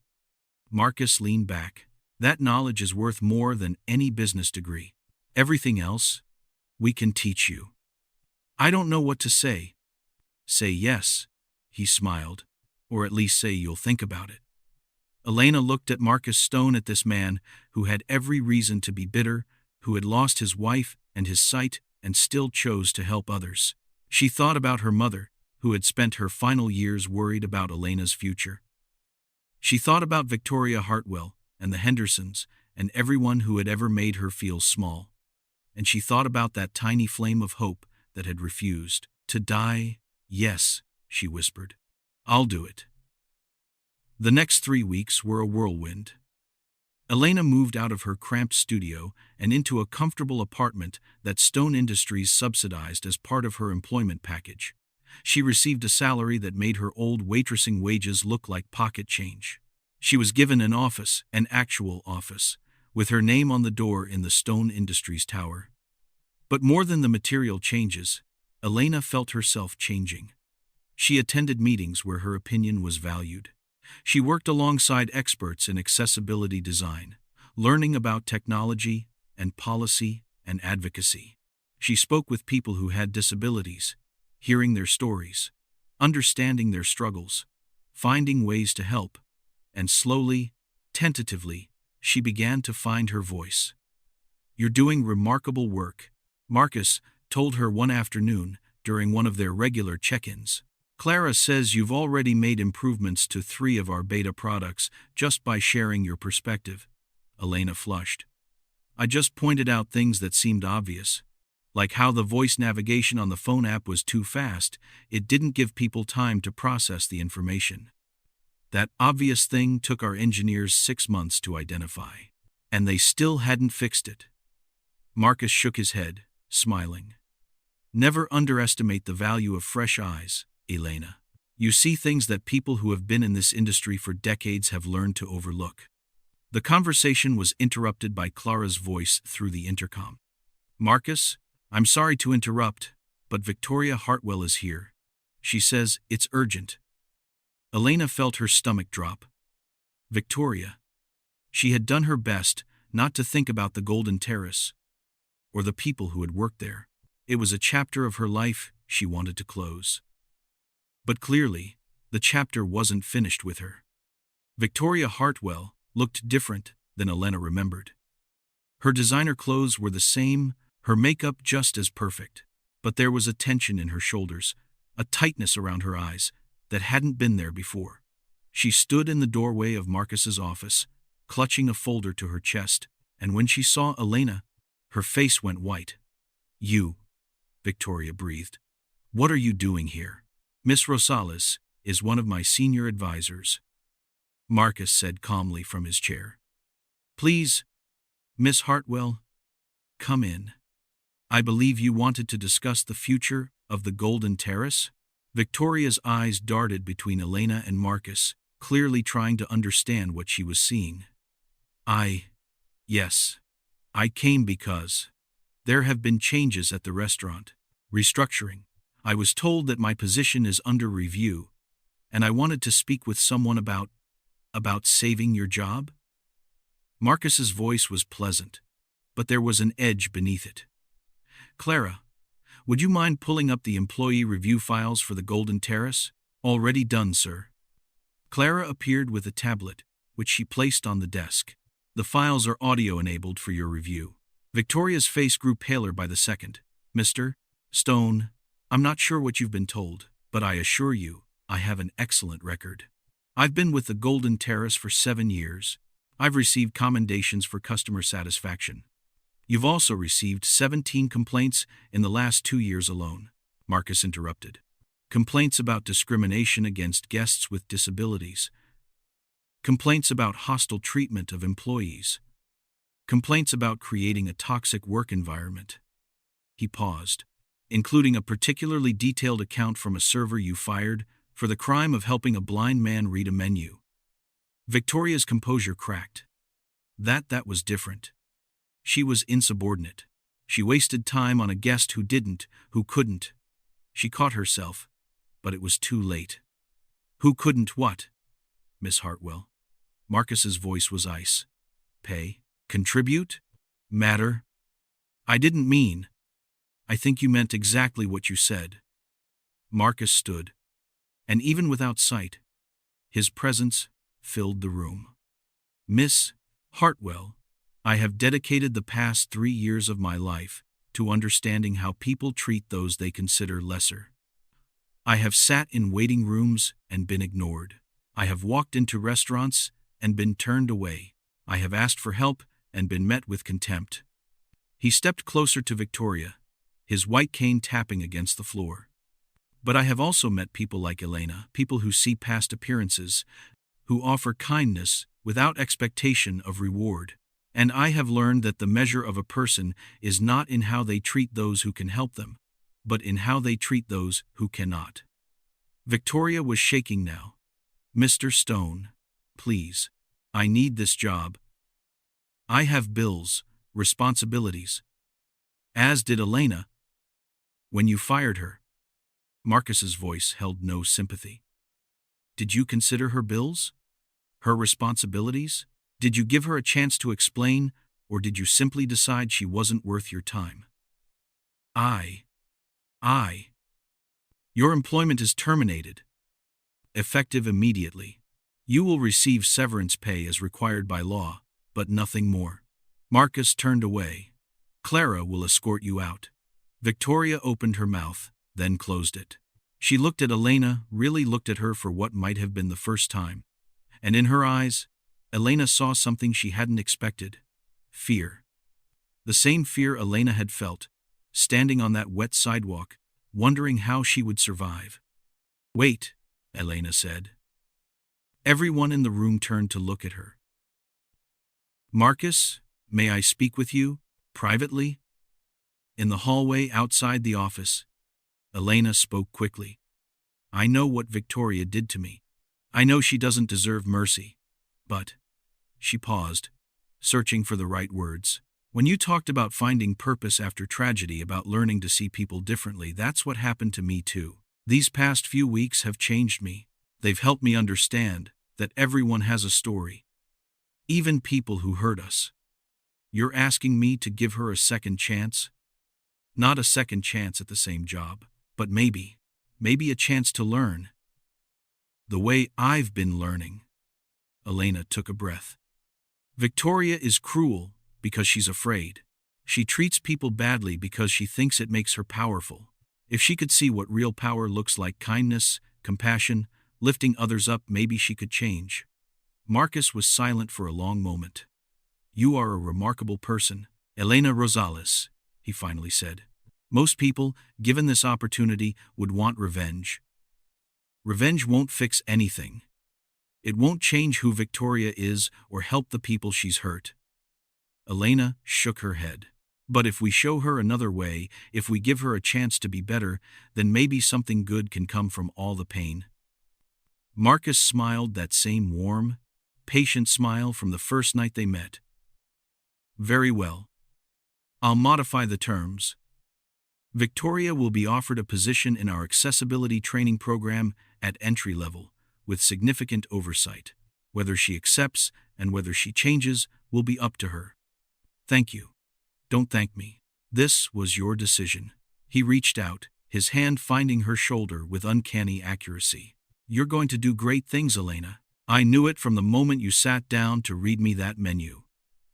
Marcus leaned back. "That knowledge is worth more than any business degree. Everything else, we can teach you." "I don't know what to say." "Say yes," he smiled, "or at least say you'll think about it." Elena looked at Marcus Stone, at this man who had every reason to be bitter, who had lost his wife and his sight and still chose to help others. She thought about her mother, who had spent her final years worried about Elena's future. She thought about Victoria Hartwell and the Hendersons and everyone who had ever made her feel small. And she thought about that tiny flame of hope that had refused to die. "Yes," she whispered. "I'll do it." The next 3 weeks were a whirlwind. Elena moved out of her cramped studio and into a comfortable apartment that Stone Industries subsidized as part of her employment package. She received a salary that made her old waitressing wages look like pocket change. She was given an office, an actual office, with her name on the door in the Stone Industries Tower. But more than the material changes, Elena felt herself changing. She attended meetings where her opinion was valued. She worked alongside experts in accessibility design, learning about technology and policy and advocacy. She spoke with people who had disabilities, hearing their stories, understanding their struggles, finding ways to help, and slowly, tentatively, she began to find her voice. "You're doing remarkable work," Marcus told her one afternoon during one of their regular check-ins. "Clara says you've already made improvements to 3 of our beta products just by sharing your perspective." Elena flushed. "I just pointed out things that seemed obvious. Like how the voice navigation on the phone app was too fast, it didn't give people time to process the information. That obvious thing took our engineers 6 months to identify. And they still hadn't fixed it." Marcus shook his head, smiling. "Never underestimate the value of fresh eyes, Elena. You see things that people who have been in this industry for decades have learned to overlook." The conversation was interrupted by Clara's voice through the intercom. "Marcus, I'm sorry to interrupt, but Victoria Hartwell is here. She says it's urgent." Elena felt her stomach drop. Victoria. She had done her best not to think about the Golden Terrace or the people who had worked there. It was a chapter of her life she wanted to close. But clearly, the chapter wasn't finished with her. Victoria Hartwell looked different than Elena remembered. Her designer clothes were the same, her makeup just as perfect, but there was a tension in her shoulders, a tightness around her eyes that hadn't been there before. She stood in the doorway of Marcus's office, clutching a folder to her chest, and when she saw Elena, her face went white. "You," Victoria breathed. "What are you doing here?" "Miss Rosales is one of my senior advisors," Marcus said calmly from his chair. "Please, Miss Hartwell, come in. I believe you wanted to discuss the future of the Golden Terrace?" Victoria's eyes darted between Elena and Marcus, clearly trying to understand what she was seeing. Yes. I came because there have been changes at the restaurant. Restructuring. I was told that my position is under review, and I wanted to speak with someone about saving your job?" Marcus's voice was pleasant, but there was an edge beneath it. "Clara, would you mind pulling up the employee review files for the Golden Terrace?" "Already done, sir." Clara appeared with a tablet, which she placed on the desk. "The files are audio-enabled for your review." Victoria's face grew paler by the second. "Mr. Stone, I'm not sure what you've been told, but I assure you, I have an excellent record. I've been with the Golden Terrace for 7 years. I've received commendations for customer satisfaction. You've also received 17 complaints in the last 2 years alone," Marcus interrupted. "Complaints about discrimination against guests with disabilities. Complaints about hostile treatment of employees. Complaints about creating a toxic work environment." He paused. "Including a particularly detailed account from a server you fired for the crime of helping a blind man read a menu." Victoria's composure cracked. That was different. She was insubordinate. She wasted time on a guest who couldn't. She caught herself, but it was too late. "Who couldn't what, Miss Hartwell?" Marcus's voice was ice. "Pay? Contribute? Matter? I didn't mean. I think you meant exactly what you said." Marcus stood, and even without sight, his presence filled the room. "Miss Hartwell, I have dedicated the past 3 years of my life to understanding how people treat those they consider lesser. I have sat in waiting rooms and been ignored. I have walked into restaurants and been turned away. I have asked for help and been met with contempt." He stepped closer to Victoria, his white cane tapping against the floor. "But I have also met people like Elena, people who see past appearances, who offer kindness without expectation of reward. And I have learned that the measure of a person is not in how they treat those who can help them, but in how they treat those who cannot." Victoria was shaking now. "Mr. Stone, please, I need this job. I have bills, responsibilities. As did Elena. When you fired her. Marcus's voice held no sympathy. Did you consider her bills? Her responsibilities? Did you give her a chance to explain, or did you simply decide she wasn't worth your time? I. Your employment is terminated. Effective immediately. You will receive severance pay as required by law, but nothing more. Marcus turned away. Clara will escort you out. Victoria opened her mouth, then closed it. She looked at Elena, really looked at her for what might have been the first time. And in her eyes, Elena saw something she hadn't expected. Fear. The same fear Elena had felt, standing on that wet sidewalk, wondering how she would survive. Wait, Elena said. Everyone in the room turned to look at her. Marcus, may I speak with you, privately? In the hallway outside the office, Elena spoke quickly. I know what Victoria did to me. I know she doesn't deserve mercy. But, she paused, searching for the right words. When you talked about finding purpose after tragedy, about learning to see people differently, that's what happened to me too. These past few weeks have changed me. They've helped me understand that everyone has a story. Even people who hurt us. You're asking me to give her a second chance? Not a second chance at the same job, but maybe a chance to learn. The way I've been learning. Elena took a breath. Victoria is cruel because she's afraid. She treats people badly because she thinks it makes her powerful. If she could see what real power looks like, kindness, compassion, lifting others up, maybe she could change. Marcus was silent for a long moment. You are a remarkable person, Elena Rosales, he finally said. Most people, given this opportunity, would want revenge. Revenge won't fix anything. It won't change who Victoria is or help the people she's hurt. Elena shook her head. But if we show her another way, if we give her a chance to be better, then maybe something good can come from all the pain. Marcus smiled, that same warm, patient smile from the first night they met. Very well. I'll modify the terms. Victoria will be offered a position in our accessibility training program at entry level, with significant oversight. Whether she accepts and whether she changes will be up to her. Thank you. Don't thank me. This was your decision. He reached out, his hand finding her shoulder with uncanny accuracy. You're going to do great things, Elena. I knew it from the moment you sat down to read me that menu.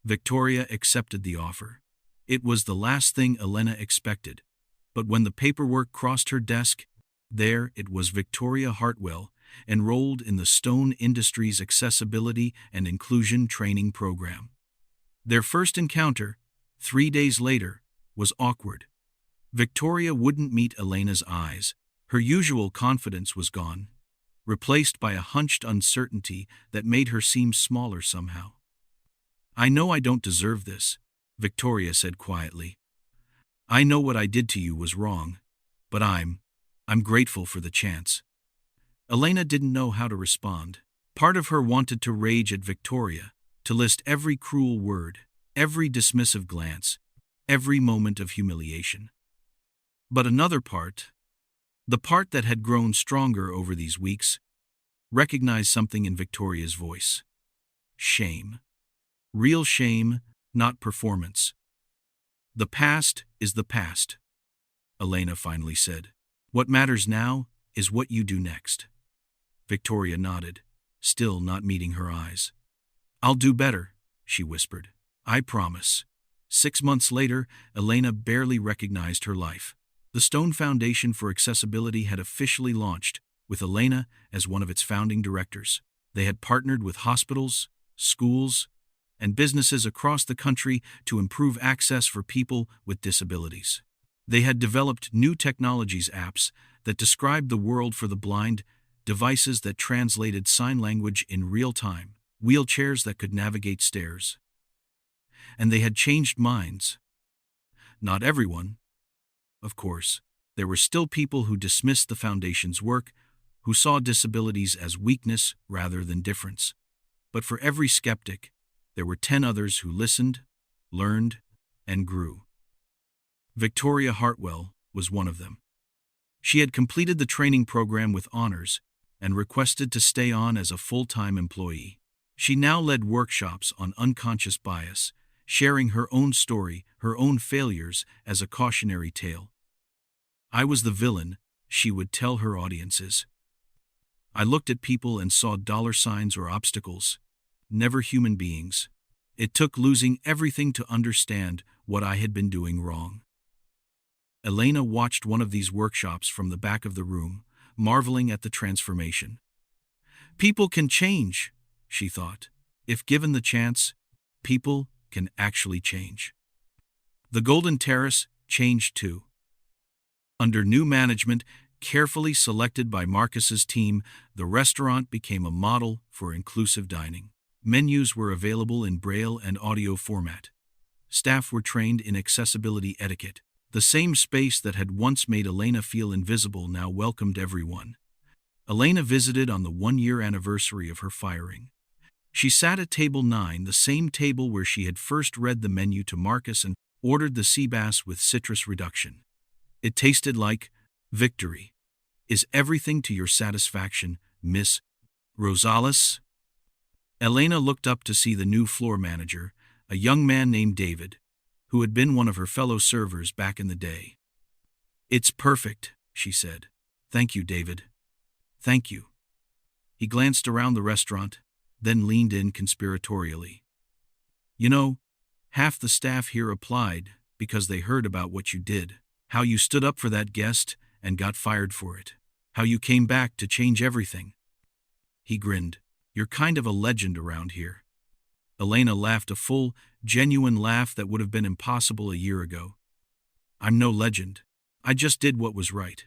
Victoria accepted the offer. It was the last thing Elena expected. But when the paperwork crossed her desk, there it was, Victoria Hartwell, enrolled in the Stone Industries Accessibility and Inclusion Training Program. Their first encounter, 3 days later, was awkward. Victoria wouldn't meet Elena's eyes. Her usual confidence was gone, replaced by a hunched uncertainty that made her seem smaller somehow. I know I don't deserve this, Victoria said quietly. I know what I did to you was wrong, but I'm grateful for the chance. Elena didn't know how to respond. Part of her wanted to rage at Victoria, to list every cruel word, every dismissive glance, every moment of humiliation. But another part, the part that had grown stronger over these weeks, recognized something in Victoria's voice. Shame. Real shame, not performance. The past is the past, Elena finally said. What matters now is what you do next. Victoria nodded, still not meeting her eyes. I'll do better, she whispered. I promise. 6 months later, Elena barely recognized her life. The Stone Foundation for Accessibility had officially launched, with Elena as one of its founding directors. They had partnered with hospitals, schools, and businesses across the country to improve access for people with disabilities. They had developed new technologies, apps that described the world for the blind, devices that translated sign language in real time, wheelchairs that could navigate stairs. And they had changed minds. Not everyone. Of course, there were still people who dismissed the foundation's work, who saw disabilities as weakness rather than difference. But for every skeptic, there were 10 others who listened, learned, and grew. Victoria Hartwell was one of them. She had completed the training program with honors and requested to stay on as a full-time employee. She now led workshops on unconscious bias, sharing her own story, her own failures, as a cautionary tale. "I was the villain," she would tell her audiences. "I looked at people and saw dollar signs or obstacles, never human beings. It took losing everything to understand what I had been doing wrong." Elena watched one of these workshops from the back of the room, marveling at the transformation. "People can change," she thought. "If given the chance, people can actually change." The Golden Terrace changed too. Under new management, carefully selected by Marcus's team, the restaurant became a model for inclusive dining. Menus were available in Braille and audio format. Staff were trained in accessibility etiquette. The same space that had once made Elena feel invisible now welcomed everyone. Elena visited on the 1-year anniversary of her firing. She sat at table 9, the same table where she had first read the menu to Marcus and ordered the sea bass with citrus reduction. It tasted like victory. "Is everything to your satisfaction, Miss Rosales?" Elena looked up to see the new floor manager, a young man named David, who had been one of her fellow servers back in the day. "It's perfect," she said. "Thank you, David. Thank you." He glanced around the restaurant, then leaned in conspiratorially. "You know, half the staff here applied because they heard about what you did, how you stood up for that guest and got fired for it, how you came back to change everything." He grinned. "You're kind of a legend around here." Elena laughed, a full, genuine laugh that would have been impossible a year ago. "I'm no legend. I just did what was right."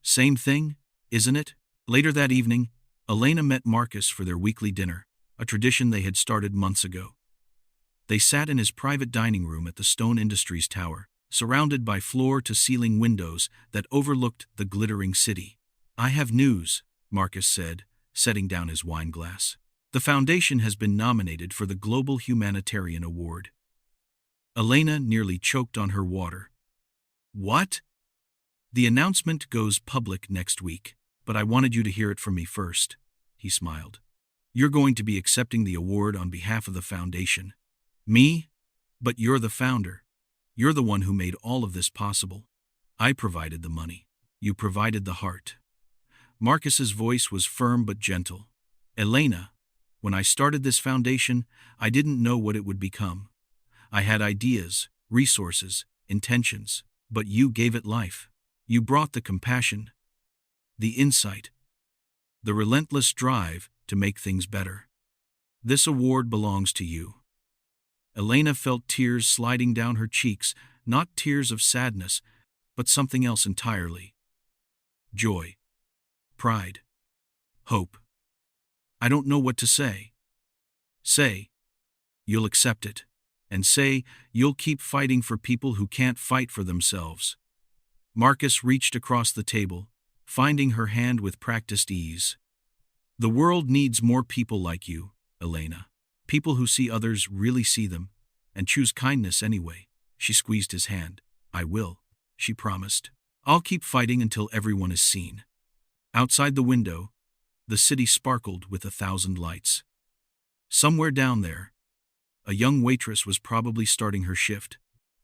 "Same thing, isn't it?" Later that evening, Elena met Marcus for their weekly dinner, a tradition they had started months ago. They sat in his private dining room at the Stone Industries Tower, surrounded by floor-to-ceiling windows that overlooked the glittering city. "I have news," Marcus said, setting down his wine glass. "The foundation has been nominated for the Global Humanitarian Award." Elena nearly choked on her water. "What?" "The announcement goes public next week, but I wanted you to hear it from me first," he smiled. "You're going to be accepting the award on behalf of the foundation." "Me? But you're the founder. You're the one who made all of this possible." "I provided the money. You provided the heart." Marcus's voice was firm but gentle. "Elena, when I started this foundation, I didn't know what it would become. I had ideas, resources, intentions, but you gave it life. You brought the compassion, the insight, the relentless drive to make things better. This award belongs to you." Elena felt tears sliding down her cheeks, not tears of sadness, but something else entirely. Joy. Pride. Hope. "I don't know what to say." "Say, you'll accept it. And say, you'll keep fighting for people who can't fight for themselves." Marcus reached across the table, finding her hand with practiced ease. "The world needs more people like you, Elena. People who see others really see them, and choose kindness anyway." She squeezed his hand. "I will," she promised. "I'll keep fighting until everyone is seen." Outside the window, the city sparkled with 1,000 lights. Somewhere down there, a young waitress was probably starting her shift,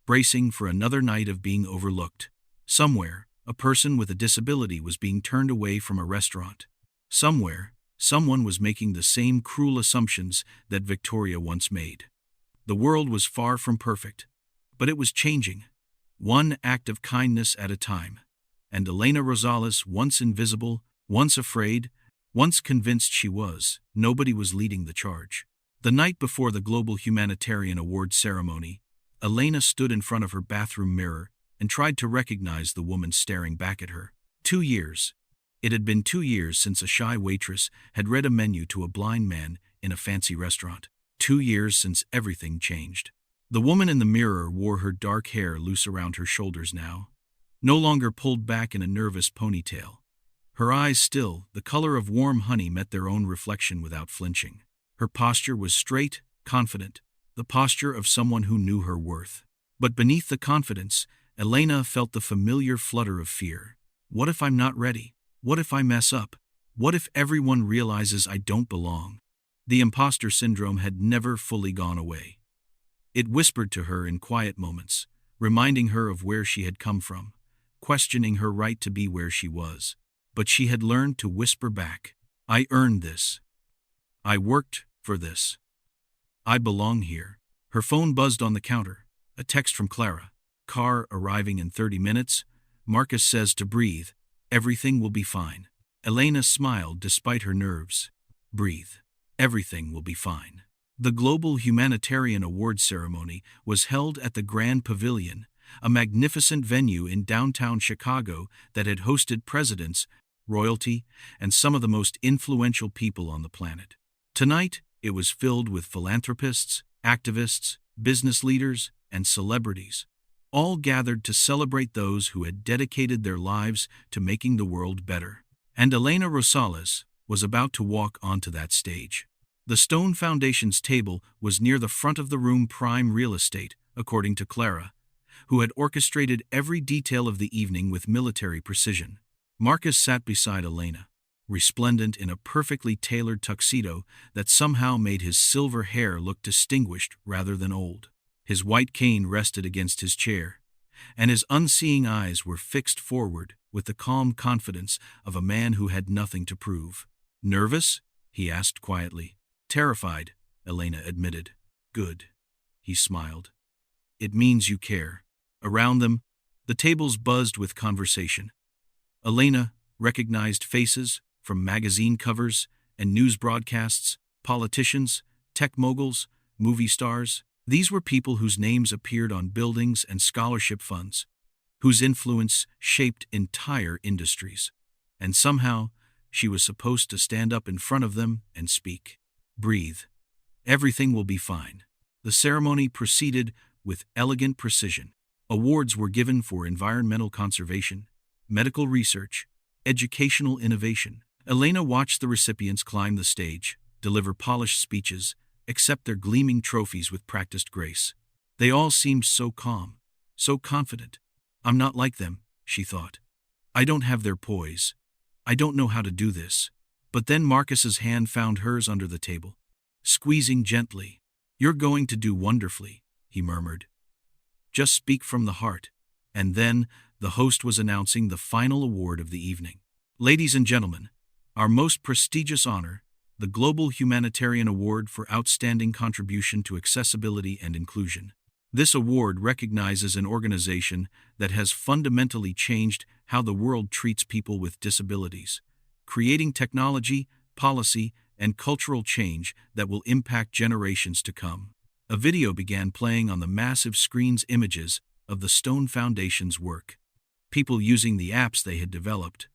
bracing for another night of being overlooked. Somewhere, a person with a disability was being turned away from a restaurant. Somewhere, someone was making the same cruel assumptions that Victoria once made. The world was far from perfect, but it was changing, one act of kindness at a time. And Elena Rosales, once invisible, once afraid, once convinced she was, nobody was leading the charge. The night before the Global Humanitarian Award ceremony, Elena stood in front of her bathroom mirror and tried to recognize the woman staring back at her. 2 years. It had been 2 years since a shy waitress had read a menu to a blind man in a fancy restaurant. 2 years since everything changed. The woman in the mirror wore her dark hair loose around her shoulders now, no longer pulled back in a nervous ponytail. Her eyes still, the color of warm honey, met their own reflection without flinching. Her posture was straight, confident, the posture of someone who knew her worth. But beneath the confidence, Elena felt the familiar flutter of fear. What if I'm not ready? What if I mess up? What if everyone realizes I don't belong? The imposter syndrome had never fully gone away. It whispered to her in quiet moments, reminding her of where she had come from, questioning her right to be where she was. But she had learned to whisper back, I earned this. I worked for this. I belong here. Her phone buzzed on the counter. A text from Clara. Car arriving in 30 minutes. Marcus says to breathe. Everything will be fine. Elena smiled despite her nerves. Breathe. Everything will be fine. The Global Humanitarian Awards ceremony was held at the Grand Pavilion, a magnificent venue in downtown Chicago that had hosted presidents, royalty, and some of the most influential people on the planet. Tonight, it was filled with philanthropists, activists, business leaders, and celebrities, all gathered to celebrate those who had dedicated their lives to making the world better. And Elena Rosales was about to walk onto that stage. The Stone Foundation's table was near the front of the room, prime real estate, according to Clara, who had orchestrated every detail of the evening with military precision. Marcus sat beside Elena, resplendent in a perfectly tailored tuxedo that somehow made his silver hair look distinguished rather than old. His white cane rested against his chair, and his unseeing eyes were fixed forward with the calm confidence of a man who had nothing to prove. Nervous? He asked quietly. Terrified, Elena admitted. Good. He smiled. It means you care. Around them, the tables buzzed with conversation. Elena recognized faces from magazine covers and news broadcasts, politicians, tech moguls, movie stars. These were people whose names appeared on buildings and scholarship funds, whose influence shaped entire industries. And somehow, she was supposed to stand up in front of them and speak. Breathe. Everything will be fine. The ceremony proceeded with elegant precision. Awards were given for environmental conservation, medical research, educational innovation. Elena watched the recipients climb the stage, deliver polished speeches, accept their gleaming trophies with practiced grace. They all seemed so calm, so confident. I'm not like them, she thought. I don't have their poise. I don't know how to do this. But then Marcus's hand found hers under the table, squeezing gently. You're going to do wonderfully, he murmured. Just speak from the heart. And then the host was announcing the final award of the evening. Ladies and gentlemen, our most prestigious honor, the Global Humanitarian Award for Outstanding Contribution to Accessibility and Inclusion. This award recognizes an organization that has fundamentally changed how the world treats people with disabilities, creating technology, policy, and cultural change that will impact generations to come. A video began playing on the massive screen's images of the Stone Foundation's work. People using the apps they had developed.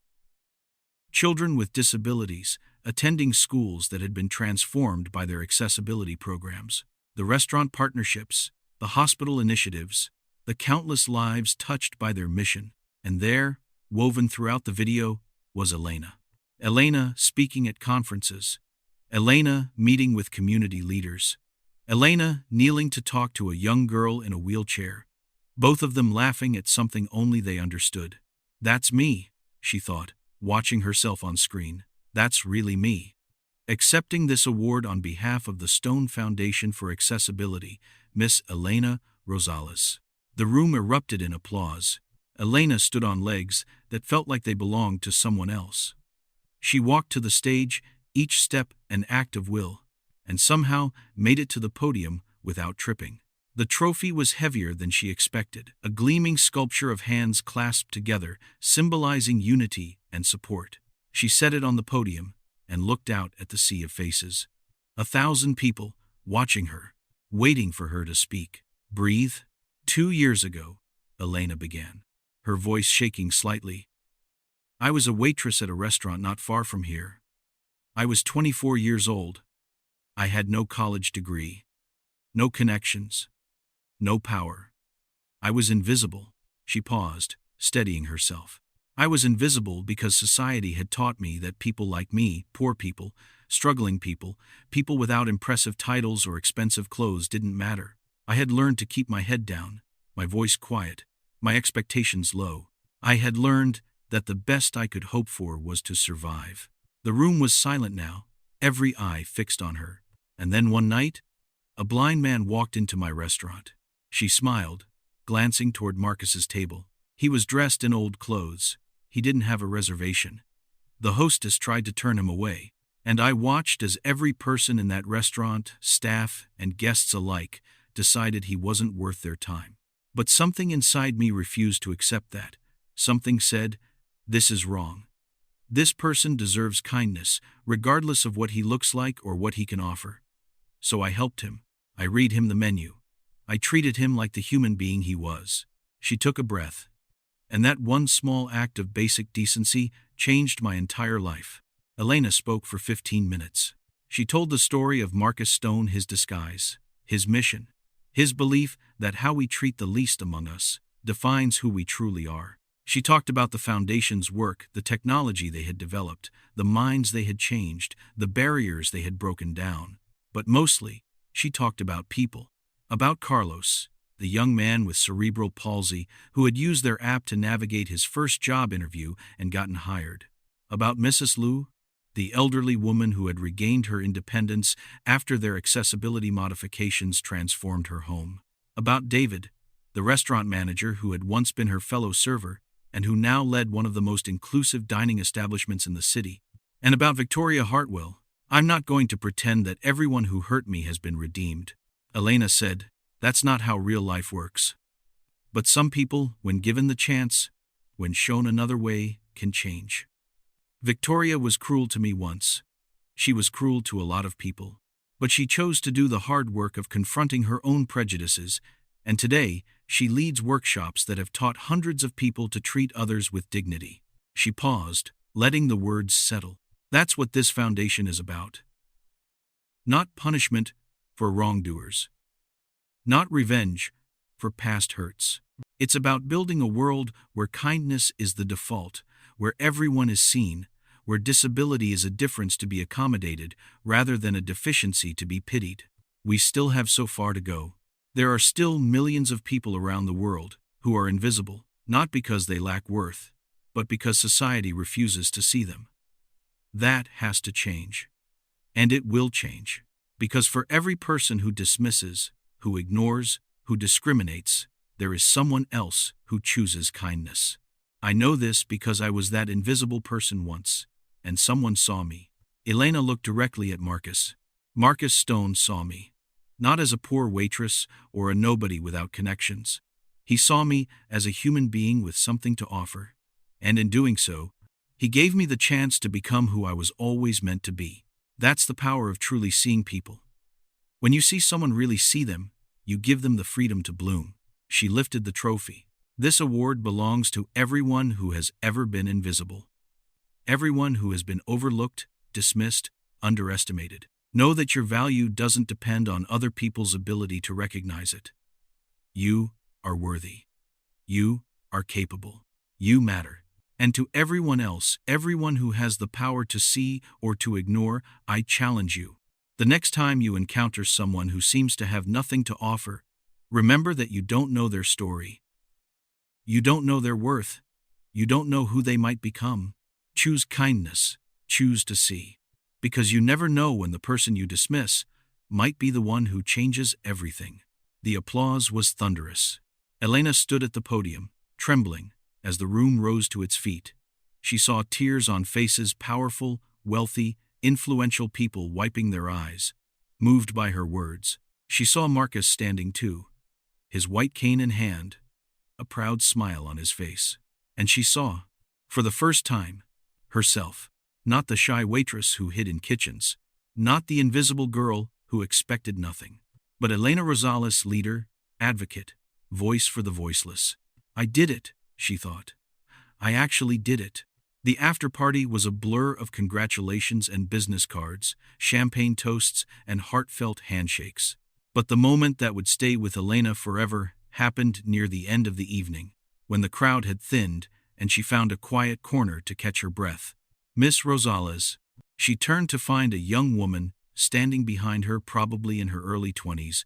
Children with disabilities attending schools that had been transformed by their accessibility programs. The restaurant partnerships, the hospital initiatives, the countless lives touched by their mission. And there, woven throughout the video, was Elena. Elena speaking at conferences. Elena meeting with community leaders. Elena kneeling to talk to a young girl in a wheelchair. Both of them laughing at something only they understood. That's me, she thought, watching herself on screen. That's really me. Accepting this award on behalf of the Stone Foundation for Accessibility, Miss Elena Rosales. The room erupted in applause. Elena stood on legs that felt like they belonged to someone else. She walked to the stage, each step an act of will, and somehow made it to the podium without tripping. The trophy was heavier than she expected, a gleaming sculpture of hands clasped together, symbolizing unity and support. She set it on the podium and looked out at the sea of faces. 1,000 people watching her, waiting for her to speak. Breathe. 2 years ago, Elena began, her voice shaking slightly. I was a waitress at a restaurant not far from here. I was 24 years old. I had no college degree, no connections, no power. I was invisible. She paused, steadying herself. I was invisible because society had taught me that people like me, poor people, struggling people, people without impressive titles or expensive clothes didn't matter. I had learned to keep my head down, my voice quiet, my expectations low. I had learned that the best I could hope for was to survive. The room was silent now, every eye fixed on her. And then one night, a blind man walked into my restaurant. She smiled, glancing toward Marcus's table. He was dressed in old clothes. He didn't have a reservation. The hostess tried to turn him away, and I watched as every person in that restaurant, staff and guests alike, decided he wasn't worth their time. But something inside me refused to accept that. Something said, "This is wrong. This person deserves kindness, regardless of what he looks like or what he can offer." So I helped him. I read him the menu. I treated him like the human being he was. She took a breath. And that one small act of basic decency changed my entire life. Elena spoke for 15 minutes. She told the story of Marcus Stone, his disguise, his mission, his belief that how we treat the least among us defines who we truly are. She talked about the foundation's work, the technology they had developed, the minds they had changed, the barriers they had broken down. But mostly, she talked about people, about Carlos, the young man with cerebral palsy who had used their app to navigate his first job interview and gotten hired, about Mrs. Liu, the elderly woman who had regained her independence after their accessibility modifications transformed her home, about David, the restaurant manager who had once been her fellow server and who now led one of the most inclusive dining establishments in the city, and about Victoria Hartwell. "I'm not going to pretend that everyone who hurt me has been redeemed," Elena said. "That's not how real life works. But some people, when given the chance, when shown another way, can change. Victoria was cruel to me once. She was cruel to a lot of people. But she chose to do the hard work of confronting her own prejudices, and today she leads workshops that have taught hundreds of people to treat others with dignity." She paused, letting the words settle. "That's what this foundation is about. Not punishment for wrongdoers. Not revenge for past hurts. It's about building a world where kindness is the default, where everyone is seen, where disability is a difference to be accommodated rather than a deficiency to be pitied. We still have so far to go. There are still millions of people around the world who are invisible, not because they lack worth, but because society refuses to see them. That has to change. And it will change. Because for every person who dismisses, who ignores, who discriminates, there is someone else who chooses kindness. I know this because I was that invisible person once, and someone saw me." Elena looked directly at Marcus. Marcus Stone saw me, not as a poor waitress or a nobody without connections. He saw me as a human being with something to offer, and in doing so, he gave me the chance to become who I was always meant to be. That's the power of truly seeing people. When you see someone really see them, you give them the freedom to bloom. She lifted the trophy. "This award belongs to everyone who has ever been invisible. Everyone who has been overlooked, dismissed, underestimated. Know that your value doesn't depend on other people's ability to recognize it. You are worthy. You are capable. You matter. And to everyone else, everyone who has the power to see or to ignore, I challenge you. The next time you encounter someone who seems to have nothing to offer, remember that you don't know their story. You don't know their worth. You don't know who they might become. Choose kindness. Choose to see. Because you never know when the person you dismiss might be the one who changes everything." The applause was thunderous. Elena stood at the podium, trembling, as the room rose to its feet. She saw tears on faces, powerful, wealthy, influential people wiping their eyes, moved by her words. She saw Marcus standing too, his white cane in hand, a proud smile on his face. And she saw, for the first time, herself, not the shy waitress who hid in kitchens, not the invisible girl who expected nothing, but Elena Rosales, leader, advocate, voice for the voiceless. "I did it," she thought. "I actually did it." The after-party was a blur of congratulations and business cards, champagne toasts, and heartfelt handshakes. But the moment that would stay with Elena forever happened near the end of the evening, when the crowd had thinned and she found a quiet corner to catch her breath. Miss Rosales. She turned to find a young woman standing behind her, probably in her early 20s,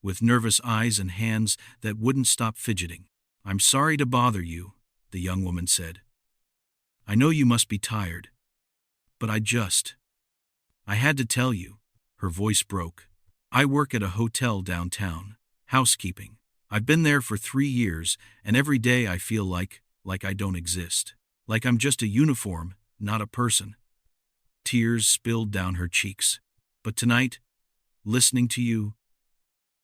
with nervous eyes and hands that wouldn't stop fidgeting. "I'm sorry to bother you," the young woman said. "I know you must be tired, but I had to tell you." Her voice broke. "I work at a hotel downtown, housekeeping. I've been there for 3 years, and every day I feel like I don't exist. Like I'm just a uniform, not a person." Tears spilled down her cheeks. "But tonight, listening to you,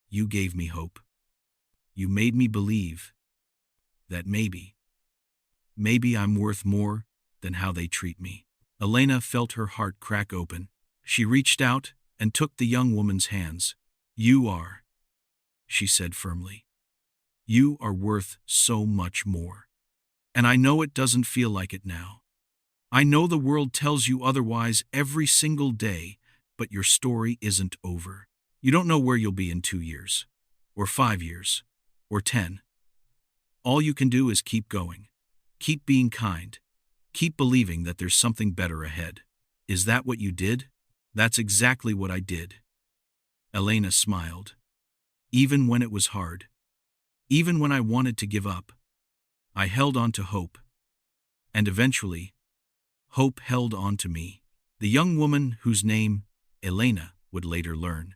you gave me hope. You made me believe that maybe I'm worth more than how they treat me." Elena felt her heart crack open. She reached out and took the young woman's hands. "You are," she said firmly. "You are worth so much more. And I know it doesn't feel like it now. I know the world tells you otherwise every single day, but your story isn't over. You don't know where you'll be in 2 years, or 5 years, or 10. All you can do is keep going. Keep being kind. Keep believing that there's something better ahead." "Is that what you did?" "That's exactly what I did." Elena smiled. "Even when it was hard, even when I wanted to give up, I held on to hope. And eventually, hope held on to me." The young woman, whose name, Elena would later learn,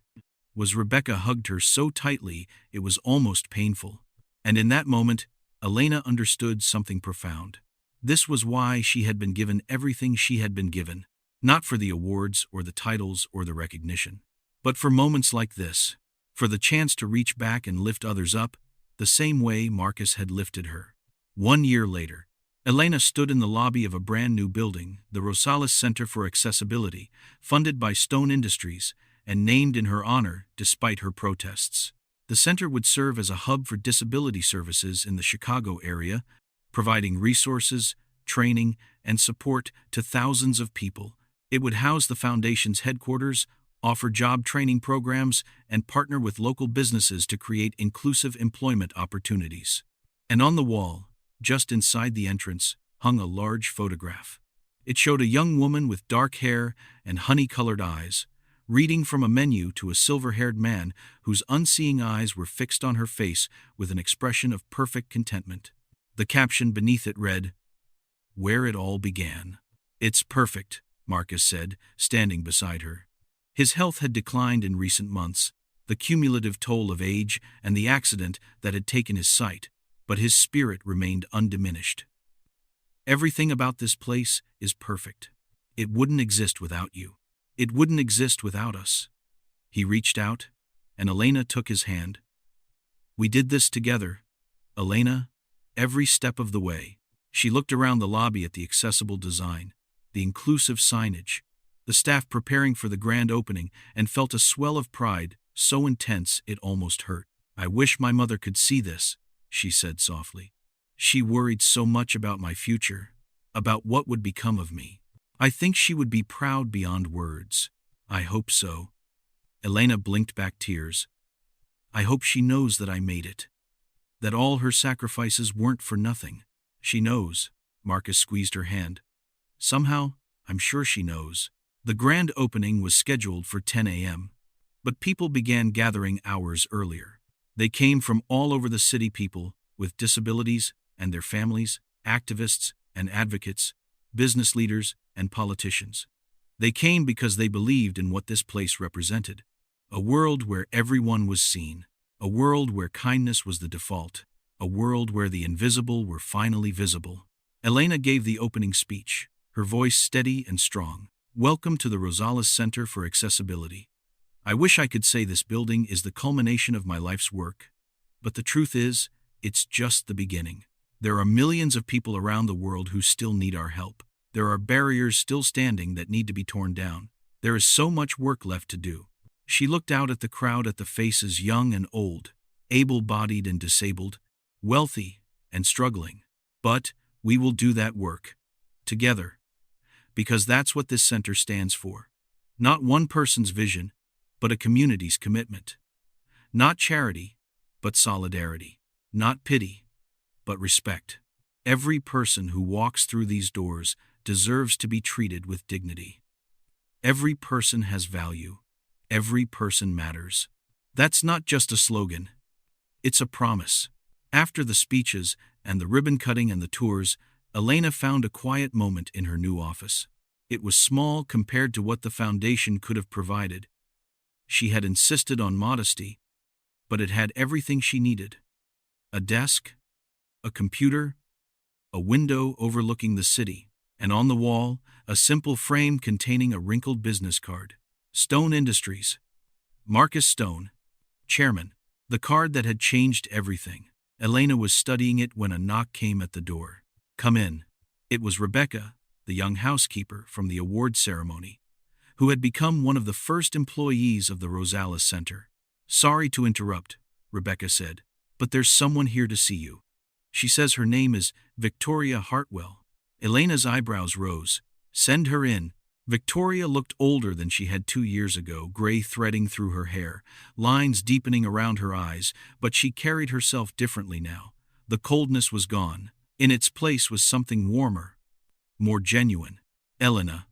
was Rebecca, hugged her so tightly it was almost painful. And in that moment, Elena understood something profound. This was why she had been given everything she had been given, not for the awards or the titles or the recognition, but for moments like this, for the chance to reach back and lift others up, the same way Marcus had lifted her. 1 year later, Elena stood in the lobby of a brand new building, the Rosales Center for Accessibility, funded by Stone Industries, and named in her honor despite her protests. The center would serve as a hub for disability services in the Chicago area, providing resources, training, and support to thousands of people. It would house the foundation's headquarters, offer job training programs, and partner with local businesses to create inclusive employment opportunities. And on the wall, just inside the entrance, hung a large photograph. It showed a young woman with dark hair and honey-colored eyes, reading from a menu to a silver-haired man whose unseeing eyes were fixed on her face with an expression of perfect contentment. The caption beneath it read, "Where it all began." "It's perfect," Marcus said, standing beside her. His health had declined in recent months, the cumulative toll of age and the accident that had taken his sight, but his spirit remained undiminished. "Everything about this place is perfect. It wouldn't exist without you. It wouldn't exist without us." He reached out, and Elena took his hand. "We did this together, Elena, every step of the way." She looked around the lobby at the accessible design, the inclusive signage, the staff preparing for the grand opening, and felt a swell of pride so intense it almost hurt. "I wish my mother could see this," she said softly. "She worried so much about my future, about what would become of me. I think she would be proud beyond words." "I hope so." Elena blinked back tears. "I hope she knows that I made it, that all her sacrifices weren't for nothing." "She knows." Marcus squeezed her hand. "Somehow, I'm sure she knows." The grand opening was scheduled for 10 a.m., but people began gathering hours earlier. They came from all over the city, people with disabilities and their families, activists and advocates, business leaders and politicians. They came because they believed in what this place represented. A world where everyone was seen. A world where kindness was the default. A world where the invisible were finally visible. Elena gave the opening speech, her voice steady and strong. "Welcome to the Rosales Center for Accessibility. I wish I could say this building is the culmination of my life's work, but the truth is, it's just the beginning. There are millions of people around the world who still need our help. There are barriers still standing that need to be torn down. There is so much work left to do." She looked out at the crowd, at the faces young and old, able-bodied and disabled, wealthy and struggling. "But we will do that work together, because that's what this center stands for. Not one person's vision, but a community's commitment. Not charity, but solidarity. Not pity, but respect." Every person who walks through these doors deserves to be treated with dignity. Every person has value. Every person matters. That's not just a slogan. It's a promise. After the speeches and the ribbon cutting and the tours, Elena found a quiet moment in her new office. It was small compared to what the foundation could have provided. She had insisted on modesty, but it had everything she needed. A desk, a computer, a window overlooking the city, and on the wall, a simple frame containing a wrinkled business card. Stone Industries. Marcus Stone, chairman. The card that had changed everything. Elena was studying it when a knock came at the door. "Come in." It was Rebecca, the young housekeeper from the award ceremony, who had become one of the first employees of the Rosales Center. "Sorry to interrupt," Rebecca said, "but there's someone here to see you. She says her name is Victoria Hartwell." Elena's eyebrows rose. "Send her in." Victoria looked older than she had 2 years ago, gray threading through her hair, lines deepening around her eyes, but she carried herself differently now. The coldness was gone. In its place was something warmer, more genuine. "Elena."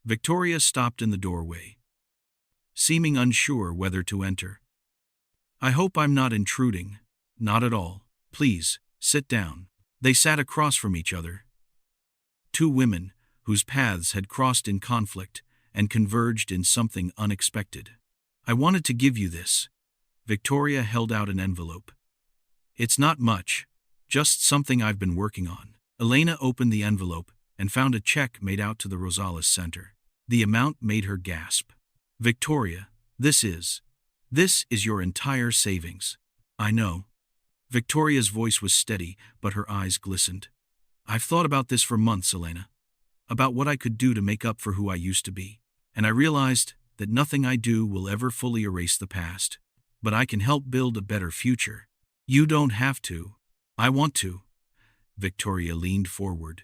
Victoria stopped in the doorway, seeming unsure whether to enter. "I hope I'm not intruding." "Not at all. Please, sit down." They sat across from each other. Two women whose paths had crossed in conflict and converged in something unexpected. "I wanted to give you this." Victoria held out an envelope. "It's not much, just something I've been working on." Elena opened the envelope and found a check made out to the Rosales Center. The amount made her gasp. "Victoria, this is your entire savings." "I know." Victoria's voice was steady, but her eyes glistened. "I've thought about this for months, Elena. About what I could do to make up for who I used to be. And I realized that nothing I do will ever fully erase the past. But I can help build a better future." "You don't have to. I want to." Victoria leaned forward.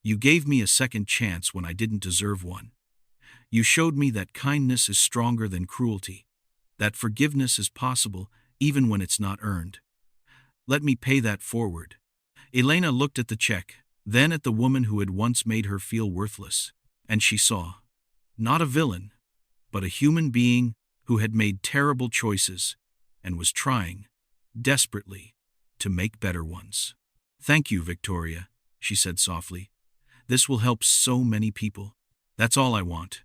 "You gave me a second chance when I didn't deserve one. You showed me that kindness is stronger than cruelty, that forgiveness is possible even when it's not earned. Let me pay that forward." Elena looked at the check, then at the woman who had once made her feel worthless, and she saw, not a villain, but a human being who had made terrible choices and was trying, desperately, to make better ones. "Thank you, Victoria," she said softly. "This will help so many people. That's all I want."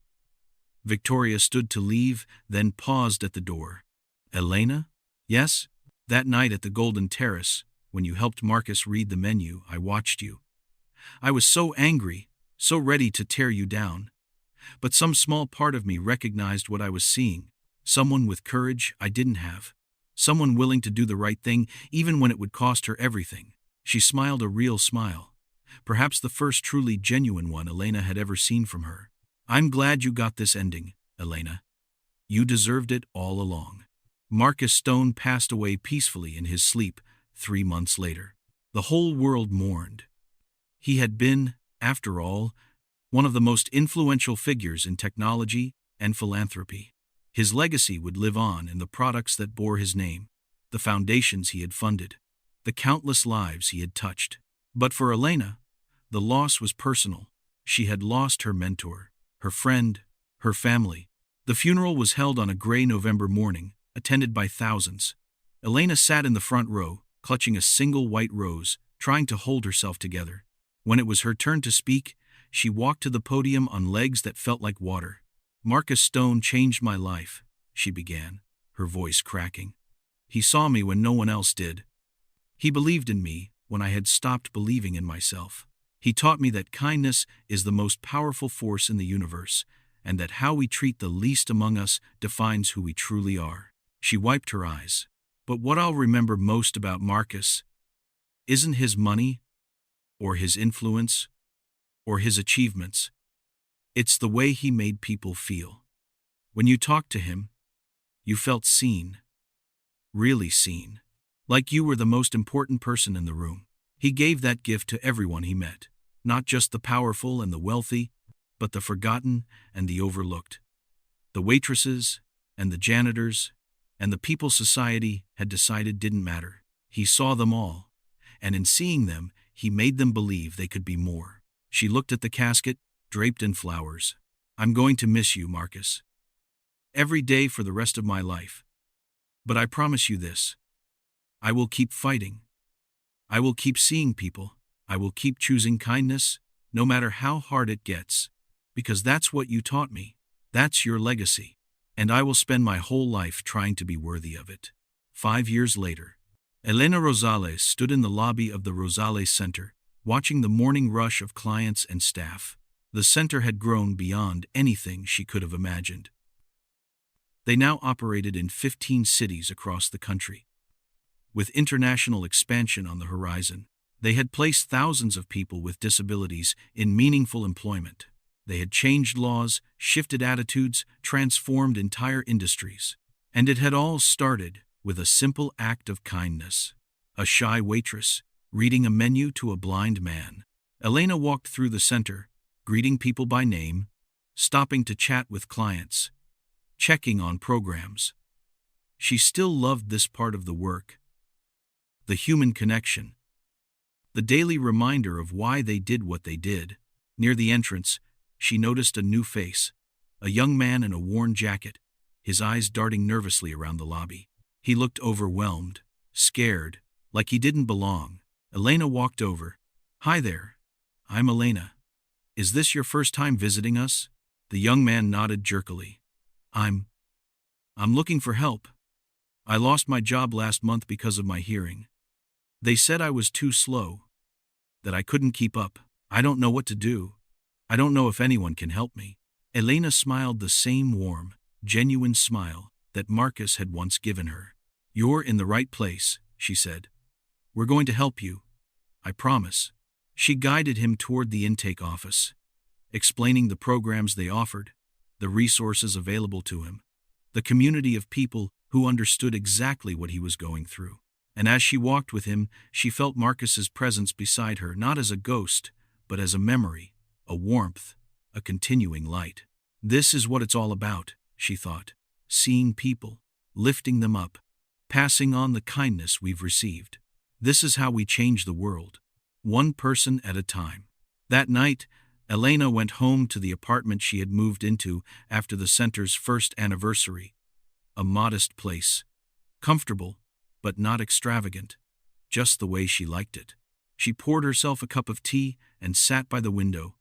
Victoria stood to leave, then paused at the door. "Elena?" "Yes? That night at the Golden Terrace, when you helped Marcus read the menu, I watched you. I was so angry, so ready to tear you down. But some small part of me recognized what I was seeing. Someone with courage I didn't have. Someone willing to do the right thing, even when it would cost her everything." She smiled a real smile, perhaps the first truly genuine one Elena had ever seen from her. "I'm glad you got this ending, Elena. You deserved it all along." Marcus Stone passed away peacefully in his sleep 3 months later. The whole world mourned. He had been, after all, one of the most influential figures in technology and philanthropy. His legacy would live on in the products that bore his name, the foundations he had funded, the countless lives he had touched. But for Elena, the loss was personal. She had lost her mentor, her friend, her family. The funeral was held on a gray November morning, attended by thousands. Elena sat in the front row, clutching a single white rose, trying to hold herself together. When it was her turn to speak, she walked to the podium on legs that felt like water. "Marcus Stone changed my life," she began, her voice cracking. "He saw me when no one else did. He believed in me when I had stopped believing in myself. He taught me that kindness is the most powerful force in the universe, and that how we treat the least among us defines who we truly are." She wiped her eyes. "But what I'll remember most about Marcus isn't his money, or his influence, or his achievements. It's the way he made people feel. When you talked to him, you felt seen, really seen, like you were the most important person in the room. He gave that gift to everyone he met, not just the powerful and the wealthy, but the forgotten and the overlooked. The waitresses and the janitors and the people society had decided didn't matter. He saw them all, and in seeing them, he made them believe they could be more. She looked at the casket, draped in flowers. I'm going to miss you, Marcus. Every day for the rest of my life. But I promise you this. I will keep fighting. I will keep seeing people. I will keep choosing kindness, no matter how hard it gets. Because that's what you taught me. That's your legacy. And I will spend my whole life trying to be worthy of it. 5 years later, Elena Rosales stood in the lobby of the Rosales Center, watching the morning rush of clients and staff. The center had grown beyond anything she could have imagined. They now operated in 15 cities across the country. With international expansion on the horizon, they had placed thousands of people with disabilities in meaningful employment. They had changed laws, shifted attitudes, transformed entire industries. And it had all started with a simple act of kindness. A shy waitress, reading a menu to a blind man. Elena walked through the center, greeting people by name, stopping to chat with clients, checking on programs. She still loved this part of the work. The human connection. The daily reminder of why they did what they did. Near the entrance, she noticed a new face, a young man in a worn jacket, his eyes darting nervously around the lobby. He looked overwhelmed, scared, like he didn't belong. Elena walked over. Hi there. I'm Elena. Is this your first time visiting us? The young man nodded jerkily. I'm looking for help. I lost my job last month because of my hearing. They said I was too slow, that I couldn't keep up. I don't know what to do. I don't know if anyone can help me. Elena smiled the same warm, genuine smile that Marcus had once given her. You're in the right place, she said. We're going to help you. I promise. She guided him toward the intake office, explaining the programs they offered, the resources available to him, the community of people who understood exactly what he was going through. And as she walked with him, she felt Marcus's presence beside her, not as a ghost, but as a memory, a warmth, a continuing light. This is what it's all about, she thought. Seeing people, lifting them up, passing on the kindness we've received. This is how we change the world, one person at a time. That night, Elena went home to the apartment she had moved into after the center's first anniversary. A modest place, comfortable, but not extravagant, just the way she liked it. She poured herself a cup of tea and sat by the window,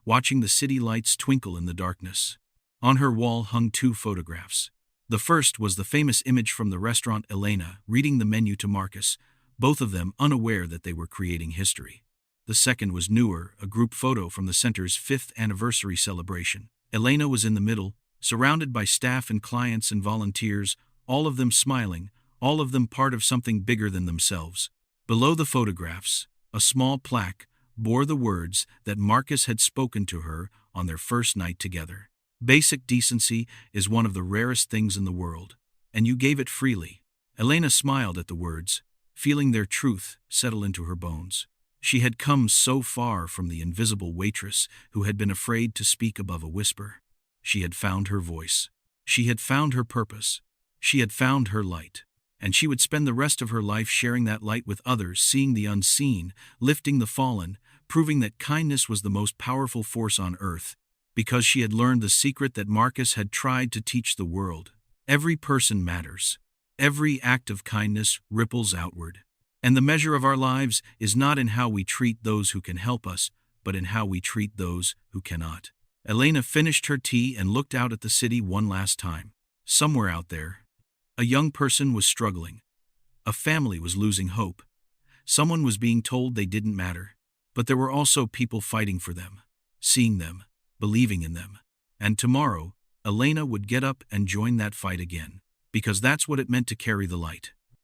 watching the city lights twinkle in the darkness. On her wall hung 2 photographs. The first was the famous image from the restaurant Elena, reading the menu to Marcus, both of them unaware that they were creating history. The second was newer, a group photo from the center's 5th anniversary celebration. Elena was in the middle, surrounded by staff and clients and volunteers, all of them smiling, all of them part of something bigger than themselves. Below the photographs, a small plaque bore the words that Marcus had spoken to her on their first night together. Basic decency is one of the rarest things in the world, and you gave it freely. Elena smiled at the words, feeling their truth settle into her bones. She had come so far from the invisible waitress who had been afraid to speak above a whisper. She had found her voice. She had found her purpose. She had found her light. And she would spend the rest of her life sharing that light with others, seeing the unseen, lifting the fallen, proving that kindness was the most powerful force on earth, because she had learned the secret that Marcus had tried to teach the world. Every person matters. Every act of kindness ripples outward. And the measure of our lives is not in how we treat those who can help us, but in how we treat those who cannot. Elena finished her tea and looked out at the city one last time. Somewhere out there, a young person was struggling. A family was losing hope. Someone was being told they didn't matter. But there were also people fighting for them, seeing them, believing in them. And tomorrow, Elena would get up and join that fight again, because that's what it meant to carry the light.